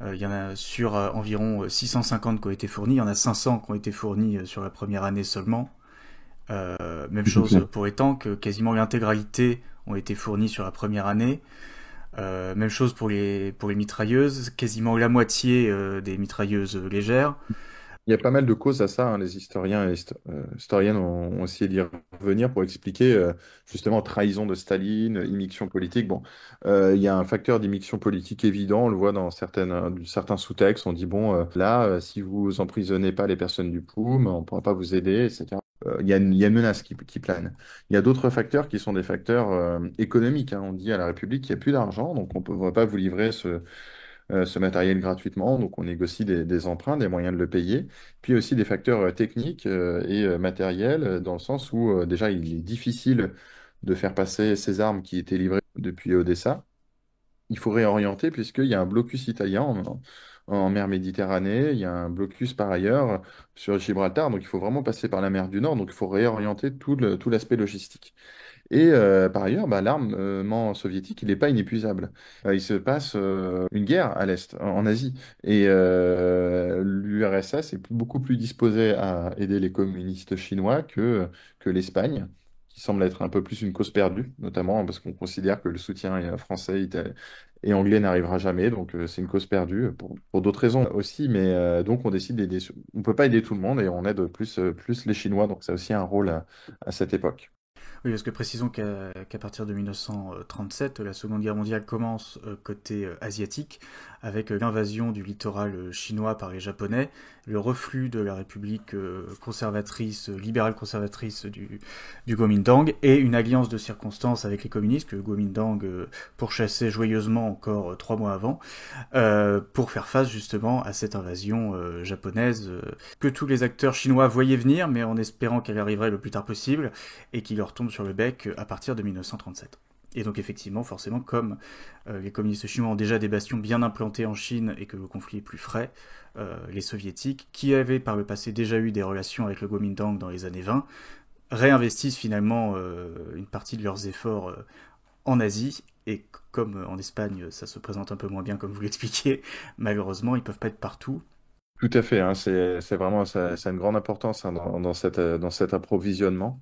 il y en a sur environ 650 qui ont été fournis, il y en a 500 qui ont été fournis sur la première année seulement. Même Tout à chose fait. pour les tanks, quasiment l'intégralité ont été fournis sur la première année. Même chose pour les mitrailleuses, quasiment la moitié des mitrailleuses légères. Il y a pas mal de causes à ça, hein. Les historiens et historiennes ont essayé d'y revenir pour expliquer justement trahison de Staline, immixtion politique. Bon, il y a un facteur d'immixtion politique évident, on le voit dans certains sous-textes. On dit, bon, là, si vous emprisonnez pas les personnes du POUM, on ne pourra pas vous aider, etc. Il y a une menace qui plane. Il y a d'autres facteurs qui sont des facteurs économiques, hein. On dit à la République qu'il n'y a plus d'argent, donc on ne va pas vous livrer ce matériel gratuitement. Donc, on négocie des emprunts, des moyens de le payer. Puis aussi des facteurs techniques et matériels, dans le sens où déjà, il est difficile de faire passer ces armes qui étaient livrées depuis Odessa. Il faut réorienter puisqu'il y a un blocus italien en mer Méditerranée, il y a un blocus par ailleurs sur Gibraltar, donc il faut vraiment passer par la mer du Nord, donc il faut réorienter tout l'aspect logistique. Et par ailleurs, bah, l'armement soviétique, il n'est pas inépuisable. Il se passe une guerre à l'Est, en Asie. Et l'URSS est beaucoup plus disposée à aider les communistes chinois que l'Espagne, qui semble être un peu plus une cause perdue, notamment parce qu'on considère que le soutien français et anglais n'arrivera jamais. Donc c'est une cause perdue pour d'autres raisons aussi. Mais donc on décide d'aider. On ne peut pas aider tout le monde et on aide plus les Chinois. Donc ça a aussi un rôle à cette époque. Oui, parce que précisons qu'à partir de 1937, la Seconde Guerre mondiale commence côté asiatique, avec l'invasion du littoral chinois par les Japonais, le reflux de la République conservatrice, libérale conservatrice du Kuomintang, et une alliance de circonstances avec les communistes que le Kuomintang pourchassait joyeusement encore 3 mois avant, pour faire face justement à cette invasion japonaise que tous les acteurs chinois voyaient venir, mais en espérant qu'elle arriverait le plus tard possible, et qui leur tombe sur le bec à partir de 1937. Et donc effectivement, forcément, comme les communistes chinois ont déjà des bastions bien implantés en Chine et que le conflit est plus frais, les soviétiques, qui avaient par le passé déjà eu des relations avec le Kuomintang dans les années 20, réinvestissent finalement une partie de leurs efforts en Asie. Et comme en Espagne, ça se présente un peu moins bien comme vous l'expliquiez, malheureusement, ils peuvent pas être partout. Tout à fait, hein, c'est vraiment ça a une grande importance, hein, dans cet approvisionnement.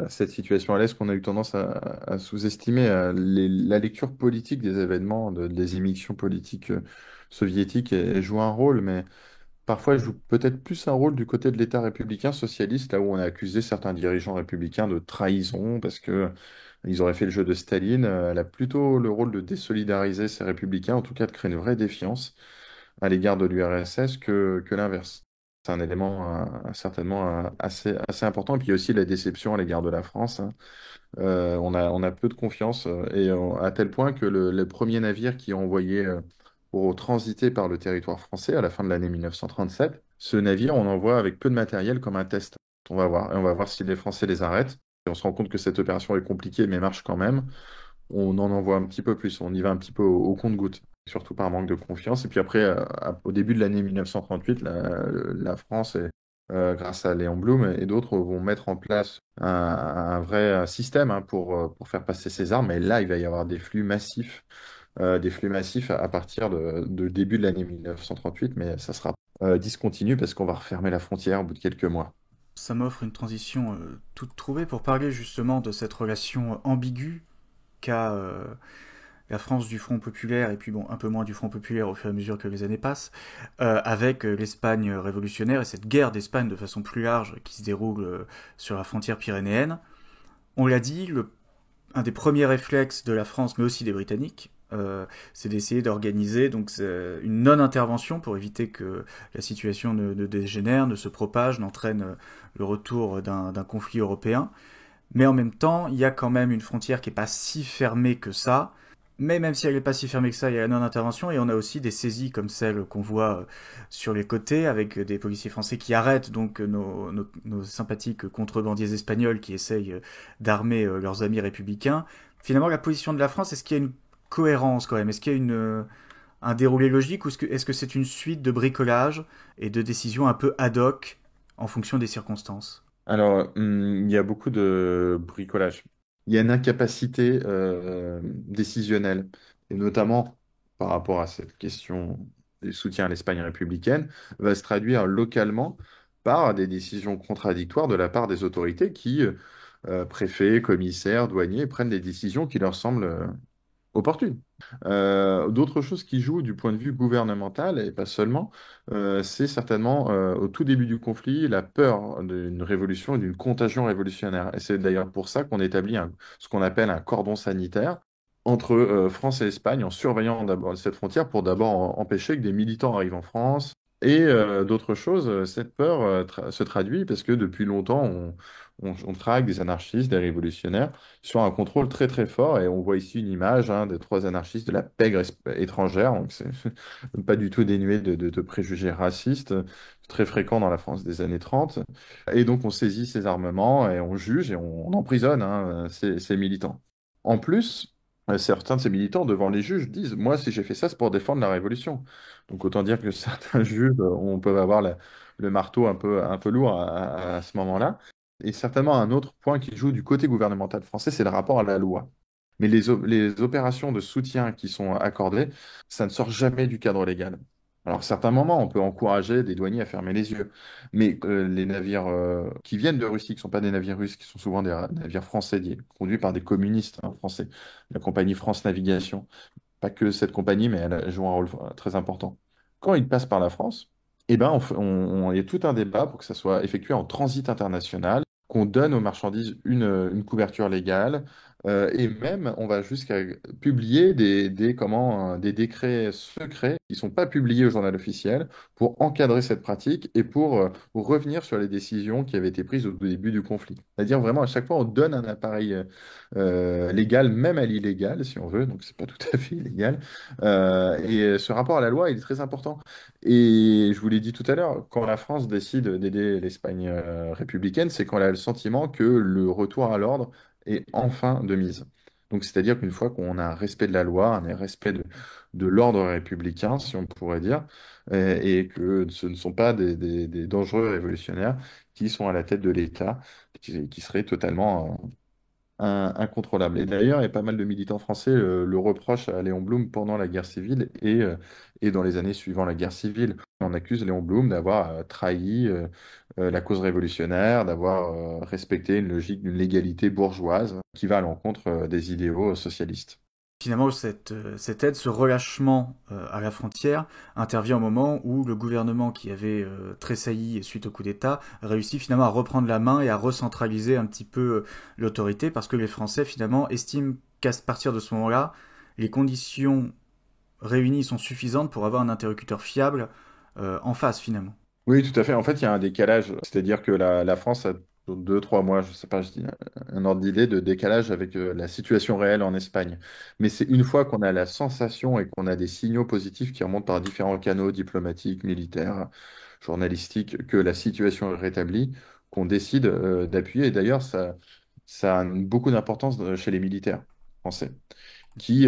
Cette situation à l'Est qu'on a eu tendance à sous-estimer, la lecture politique des événements, des émictions politiques soviétiques, elle joue un rôle, mais parfois elle joue peut-être plus un rôle du côté de l'État républicain socialiste, là où on a accusé certains dirigeants républicains de trahison parce que ils auraient fait le jeu de Staline. Elle a plutôt le rôle de désolidariser ces républicains, en tout cas de créer une vraie défiance à l'égard de l'URSS que l'inverse. C'est un élément certainement assez important. Et puis il y a aussi la déception à l'égard de la France, hein. On a peu de confiance à tel point que le premier navire qui a envoyé pour transiter par le territoire français à la fin de l'année 1937. Ce navire, on envoie avec peu de matériel comme un test. On va voir, et on va voir si les Français les arrêtent. Et on se rend compte que cette opération est compliquée, mais marche quand même. On en envoie un petit peu plus, on y va un petit peu au compte-gouttes, surtout par manque de confiance. Et puis après, au début de l'année 1938, la France, grâce à Léon Blum et d'autres, vont mettre en place un vrai système hein, pour faire passer ces armes. Et là, il va y avoir des flux massifs à partir de début de l'année 1938, mais ça sera discontinu parce qu'on va refermer la frontière au bout de quelques mois. Ça m'offre une transition toute trouvée pour parler justement de cette relation ambiguë qu'a la France du Front populaire, et puis bon, un peu moins du Front populaire au fur et à mesure que les années passent, avec l'Espagne révolutionnaire et cette guerre d'Espagne de façon plus large qui se déroule sur la frontière pyrénéenne. On l'a dit, un des premiers réflexes de la France, mais aussi des Britanniques, c'est d'essayer d'organiser donc une non-intervention pour éviter que la situation ne dégénère, ne se propage, n'entraîne le retour d'un conflit européen. Mais en même temps, il y a quand même une frontière qui n'est pas si fermée que ça. Mais même si elle n'est pas si fermée que ça, il y a la non-intervention et on a aussi des saisies comme celle qu'on voit sur les côtés avec des policiers français qui arrêtent donc nos sympathiques contrebandiers espagnols qui essayent d'armer leurs amis républicains. Finalement, la position de la France, est-ce qu'il y a une cohérence quand même? Est-ce qu'il y a un déroulé logique ou est-ce que c'est une suite de bricolage et de décisions un peu ad hoc en fonction des circonstances? Alors, il y a beaucoup de bricolage. Il y a une incapacité décisionnelle, et notamment par rapport à cette question du soutien à l'Espagne républicaine, va se traduire localement par des décisions contradictoires de la part des autorités qui, préfets, commissaires, douaniers, prennent des décisions qui leur semblent opportune. D'autres choses qui jouent du point de vue gouvernemental, et pas seulement, c'est certainement au tout début du conflit la peur d'une révolution et d'une contagion révolutionnaire. Et c'est d'ailleurs pour ça qu'on établit ce qu'on appelle un cordon sanitaire entre France et Espagne en surveillant d'abord cette frontière pour d'abord empêcher que des militants arrivent en France. Et d'autres choses, cette peur se traduit parce que depuis longtemps, on traque des anarchistes, des révolutionnaires sur un contrôle très très fort. Et on voit ici une image hein, des trois anarchistes de la pègre étrangère. Donc c'est pas du tout dénué de préjugés racistes, très fréquents dans la France des années 30. Et donc on saisit ces armements et on juge et on emprisonne hein, ces militants. En plus, certains de ces militants devant les juges disent, moi si j'ai fait ça, c'est pour défendre la révolution. Donc autant dire que certains juges, on peut avoir le marteau un peu lourd à ce moment-là. Et certainement un autre point qui joue du côté gouvernemental français, c'est le rapport à la loi. Mais les opérations de soutien qui sont accordées, ça ne sort jamais du cadre légal. Alors, à certains moments, on peut encourager des douaniers à fermer les yeux. Mais les navires qui viennent de Russie, qui ne sont pas des navires russes, qui sont souvent des navires français, conduits par des communistes hein, français, la compagnie France Navigation, pas que cette compagnie, mais elle joue un rôle très important. Quand ils passent par la France, eh ben, il y a tout un débat pour que ça soit effectué en transit international, qu'on donne aux marchandises une couverture légale, et même on va jusqu'à publier des décrets secrets qui ne sont pas publiés au journal officiel pour encadrer cette pratique et pour revenir sur les décisions qui avaient été prises au début du conflit. C'est-à-dire vraiment à chaque fois on donne un appareil légal, même à l'illégal si on veut, donc c'est pas tout à fait illégal. Et ce rapport à la loi il est très important. Et je vous l'ai dit tout à l'heure, quand la France décide d'aider l'Espagne républicaine, c'est quand elle a le sentiment que le retour à l'ordre est enfin de mise. Donc, c'est-à-dire qu'une fois qu'on a un respect de la loi, un respect de l'ordre républicain, si on pourrait dire, et que ce ne sont pas des dangereux révolutionnaires qui sont à la tête de l'État, qui seraient totalement incontrôlable. Et d'ailleurs, il y a pas mal de militants français le reprochent à Léon Blum pendant la guerre civile et dans les années suivant la guerre civile. On accuse Léon Blum d'avoir trahi la cause révolutionnaire, d'avoir respecté une logique d'une légalité bourgeoise qui va à l'encontre des idéaux socialistes. Finalement, cette aide, ce relâchement à la frontière intervient au moment où le gouvernement qui avait tressailli suite au coup d'État réussit finalement à reprendre la main et à recentraliser un petit peu l'autorité parce que les Français finalement estiment qu'à partir de ce moment-là, les conditions réunies sont suffisantes pour avoir un interlocuteur fiable en face finalement. Oui, tout à fait. En fait, il y a un décalage. C'est-à-dire que la France a sur 2, 3 mois, je sais pas, je dis un ordre d'idée de décalage avec la situation réelle en Espagne. Mais c'est une fois qu'on a la sensation et qu'on a des signaux positifs qui remontent par différents canaux diplomatiques, militaires, journalistiques, que la situation est rétablie, qu'on décide d'appuyer. Et d'ailleurs, ça a beaucoup d'importance chez les militaires français qui,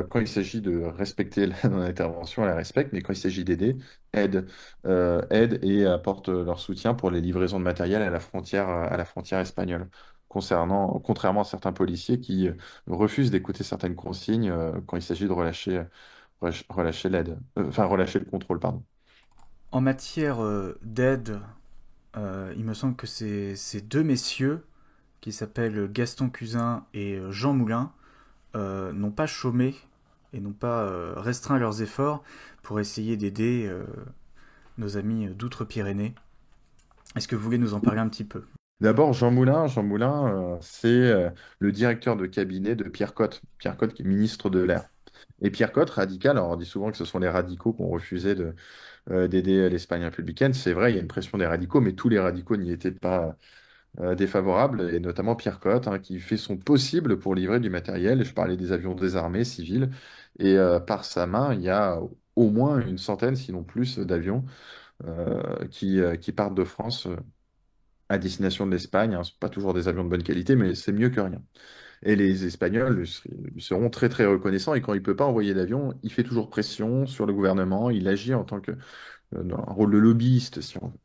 quand il s'agit de respecter la non-intervention, la respectent, mais quand il s'agit d'aider, aident et apportent leur soutien pour les livraisons de matériel à la frontière espagnole. Contrairement à certains policiers qui refusent d'écouter certaines consignes quand il s'agit de relâcher l'aide, enfin relâcher le contrôle, pardon. En matière d'aide, il me semble que ces deux messieurs, qui s'appellent Gaston Cousin et Jean Moulin, n'ont pas chômé et n'ont pas restreint leurs efforts pour essayer d'aider nos amis d'Outre-Pyrénées. Est-ce que vous voulez nous en parler un petit peu? D'abord, Jean Moulin, c'est le directeur de cabinet de Pierre Cotte. Pierre Cotte qui est ministre de l'Air. Et Pierre Cotte, radical, alors on dit souvent que ce sont les radicaux qui ont refusé d'aider l'Espagne républicaine. C'est vrai, il y a une pression des radicaux, mais tous les radicaux n'y étaient pas défavorables, et notamment Pierre Cotte, hein, qui fait son possible pour livrer du matériel. Je parlais des avions désarmés, civils, et par sa main, il y a au moins une centaine, sinon plus, d'avions qui partent de France à destination de l'Espagne. Hein. Ce sont pas toujours des avions de bonne qualité, mais c'est mieux que rien. Et les Espagnols lui seront très très reconnaissants. Et quand il ne peut pas envoyer d'avion, il fait toujours pression sur le gouvernement. Il agit en tant que dans un rôle de lobbyiste, si on veut.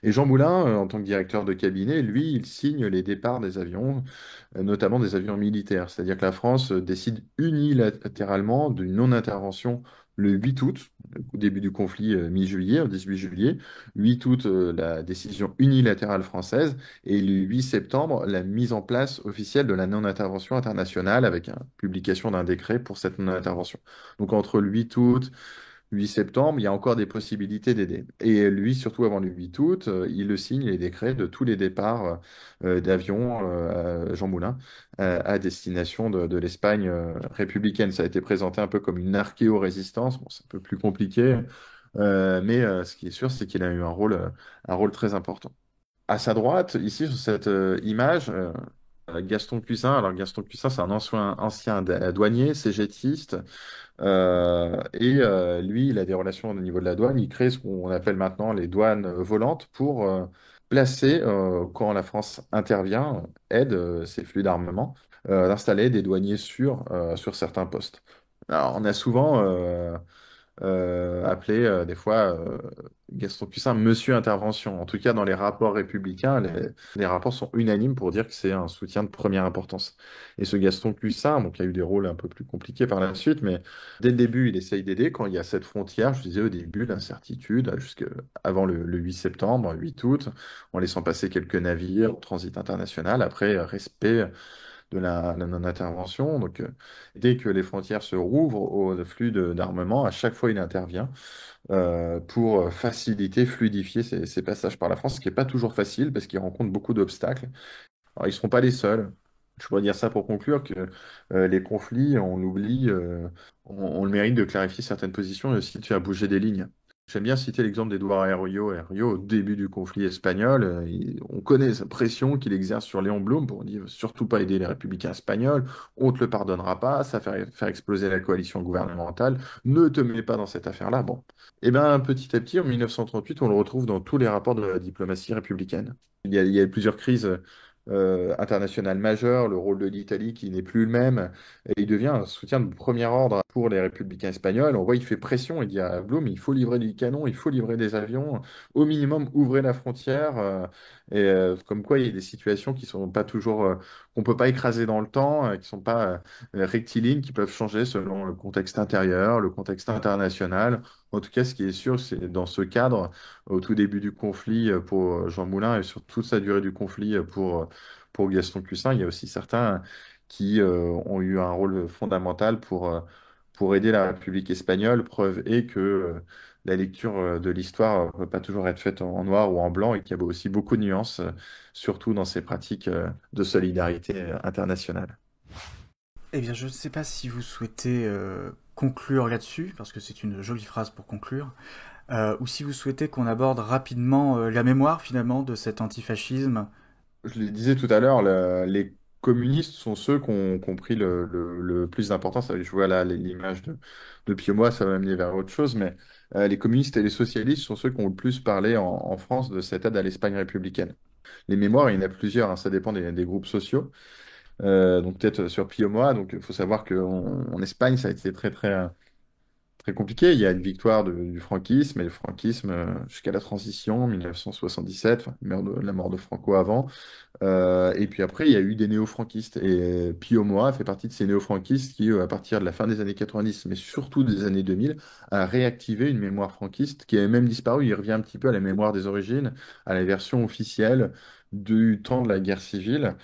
Et Jean Moulin, en tant que directeur de cabinet, lui, il signe les départs des avions, notamment des avions militaires. C'est-à-dire que la France décide unilatéralement d'une non-intervention le 8 août, au début du conflit mi-juillet, au 18 juillet. 8 août, la décision unilatérale française, et le 8 septembre, la mise en place officielle de la non-intervention internationale avec la publication d'un décret pour cette non-intervention. Donc entre le 8 août 8 septembre, il y a encore des possibilités d'aider. Et lui, surtout avant le 8 août, il le signe les décrets de tous les départs d'avions Jean Moulin à destination de l'Espagne républicaine. Ça a été présenté un peu comme une archéo-résistance. Bon, c'est un peu plus compliqué, mais ce qui est sûr, c'est qu'il a eu un rôle très important. À sa droite, ici, sur cette image, Gaston Cuissin. Alors, Gaston Cuissin, c'est un ancien douanier, cégétiste. Lui, il a des relations au niveau de la douane. Il crée ce qu'on appelle maintenant les douanes volantes pour placer, quand la France intervient, aide ces flux d'armement, d'installer des douaniers sur certains postes. Alors, on a souvent appelé des fois Gaston Cussin Monsieur Intervention. En tout cas, dans les rapports républicains, les rapports sont unanimes pour dire que c'est un soutien de première importance. Et ce Gaston Cussin, donc, il a eu des rôles un peu plus compliqués par la suite, mais dès le début, il essaye d'aider. Quand il y a cette frontière, je disais au début, l'incertitude, jusqu'avant le 8 septembre, 8 août, en laissant passer quelques navires au transit international, après respect de la non-intervention. Donc, dès que les frontières se rouvrent au flux d'armement, à chaque fois, il intervient pour faciliter, fluidifier ces passages par la France, ce qui n'est pas toujours facile parce qu'il rencontre beaucoup d'obstacles. Alors, ils ne seront pas les seuls. Je pourrais dire ça pour conclure que les conflits, on l'oublie, on le mérite de clarifier certaines positions et aussi de faire bouger des lignes. J'aime bien citer l'exemple d'Édouard Herriot. Herriot, au début du conflit espagnol, on connaît sa pression qu'il exerce sur Léon Blum pour dire surtout pas aider les républicains espagnols, on te le pardonnera pas, ça va faire exploser la coalition gouvernementale, ne te mets pas dans cette affaire-là. Bon. Et bien, petit à petit, en 1938, on le retrouve dans tous les rapports de la diplomatie républicaine. Il y a plusieurs crises internationales majeures, le rôle de l'Italie qui n'est plus le même, et il devient un soutien de premier ordre pour les républicains espagnols. On voit, il fait pression, il dit à Blum, il faut livrer des canons, il faut livrer des avions, au minimum, ouvrez la frontière, comme quoi il y a des situations qui sont pas toujours, qu'on peut pas écraser dans le temps, qui sont pas rectilignes, qui peuvent changer selon le contexte intérieur, le contexte international. En tout cas, ce qui est sûr, c'est dans ce cadre, au tout début du conflit pour Jean Moulin et sur toute sa durée du conflit pour Gaston Cussin, il y a aussi certains qui ont eu un rôle fondamental pour aider la République espagnole. Preuve est que la lecture de l'histoire ne peut pas toujours être faite en noir ou en blanc et qu'il y a aussi beaucoup de nuances, surtout dans ces pratiques de solidarité internationale. Eh bien, je ne sais pas si vous souhaitez conclure là-dessus, parce que c'est une jolie phrase pour conclure, ou si vous souhaitez qu'on aborde rapidement la mémoire finalement de cet antifascisme je le disais tout à l'heure, les communistes sont ceux qui ont pris le plus d'importance. Je vois là l'image de Pio Mois, ça va m'amener vers autre chose, mais les communistes et les socialistes sont ceux qui ont le plus parlé en France de cette aide à l'Espagne républicaine. Les mémoires, il y en a plusieurs, hein, ça dépend des groupes sociaux. Donc peut-être sur Pio Mois, donc il faut savoir qu'en Espagne, ça a été très compliqué. Il y a une victoire du franquisme, et le franquisme, jusqu'à la transition, 1977, enfin, la mort de Franco avant. Et puis après, il y a eu des néo-franquistes. Et Pio Moa fait partie de ces néo-franquistes qui, à partir de la fin des années 90, mais surtout des années 2000, a réactivé une mémoire franquiste qui avait même disparu. Il revient un petit peu à la mémoire des origines, à la version officielle du temps de la guerre civile,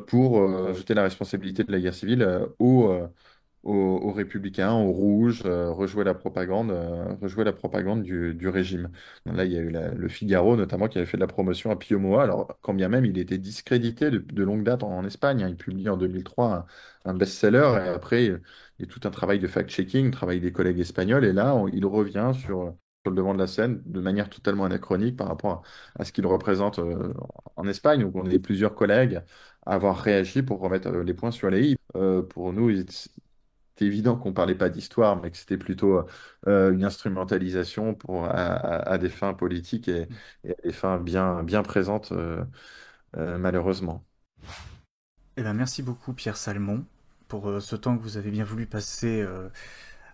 pour jeter la responsabilité de la guerre civile aux républicains, aux rouges, rejouer la propagande du régime. Donc là, il y a eu le Figaro, notamment, qui avait fait de la promotion à Pio Moa. Alors, quand bien même il était discrédité de longue date en Espagne, hein. Il publie en 2003 un best-seller, et après, il y a tout un travail de fact-checking, travail des collègues espagnols, et là, il revient sur le devant de la scène de manière totalement anachronique par rapport à ce qu'il représente en Espagne. Donc, on est plusieurs collègues à avoir réagi pour remettre les points sur les i. Pour nous, c'était évident qu'on parlait pas d'histoire, mais que c'était plutôt une instrumentalisation à des fins politiques et à des fins bien présentes, malheureusement. Eh ben, merci beaucoup Pierre Salmon pour ce temps que vous avez bien voulu passer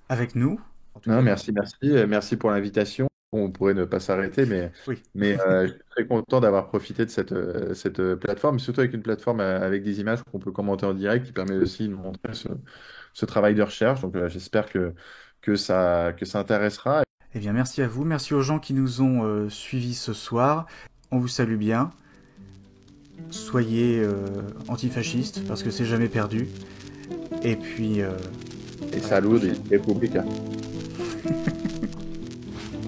avec nous. En tout Non, cas, merci pour l'invitation. Bon, on pourrait ne pas s'arrêter, oui. mais je suis très content d'avoir profité de cette plateforme, surtout avec une plateforme avec des images qu'on peut commenter en direct, qui permet aussi de montrer ce travail de recherche. Donc, j'espère que ça intéressera. Eh bien, merci à vous, merci aux gens qui nous ont suivis ce soir. On vous salue bien. Soyez antifascistes parce que c'est jamais perdu. Et puis, Et salud et República.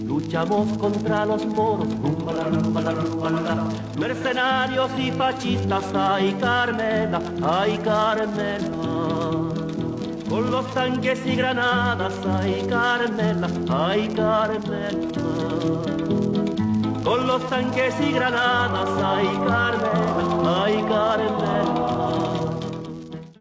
Luchamos contra los moros, rumbala, rumbala, rumbala, mercenarios y fascistas, ay Carmela, ay Carmela. Con los tanques y granadas, ay Carmela, ay Carmela. Con los tanques y granadas, ay Carmela, ay Carmela.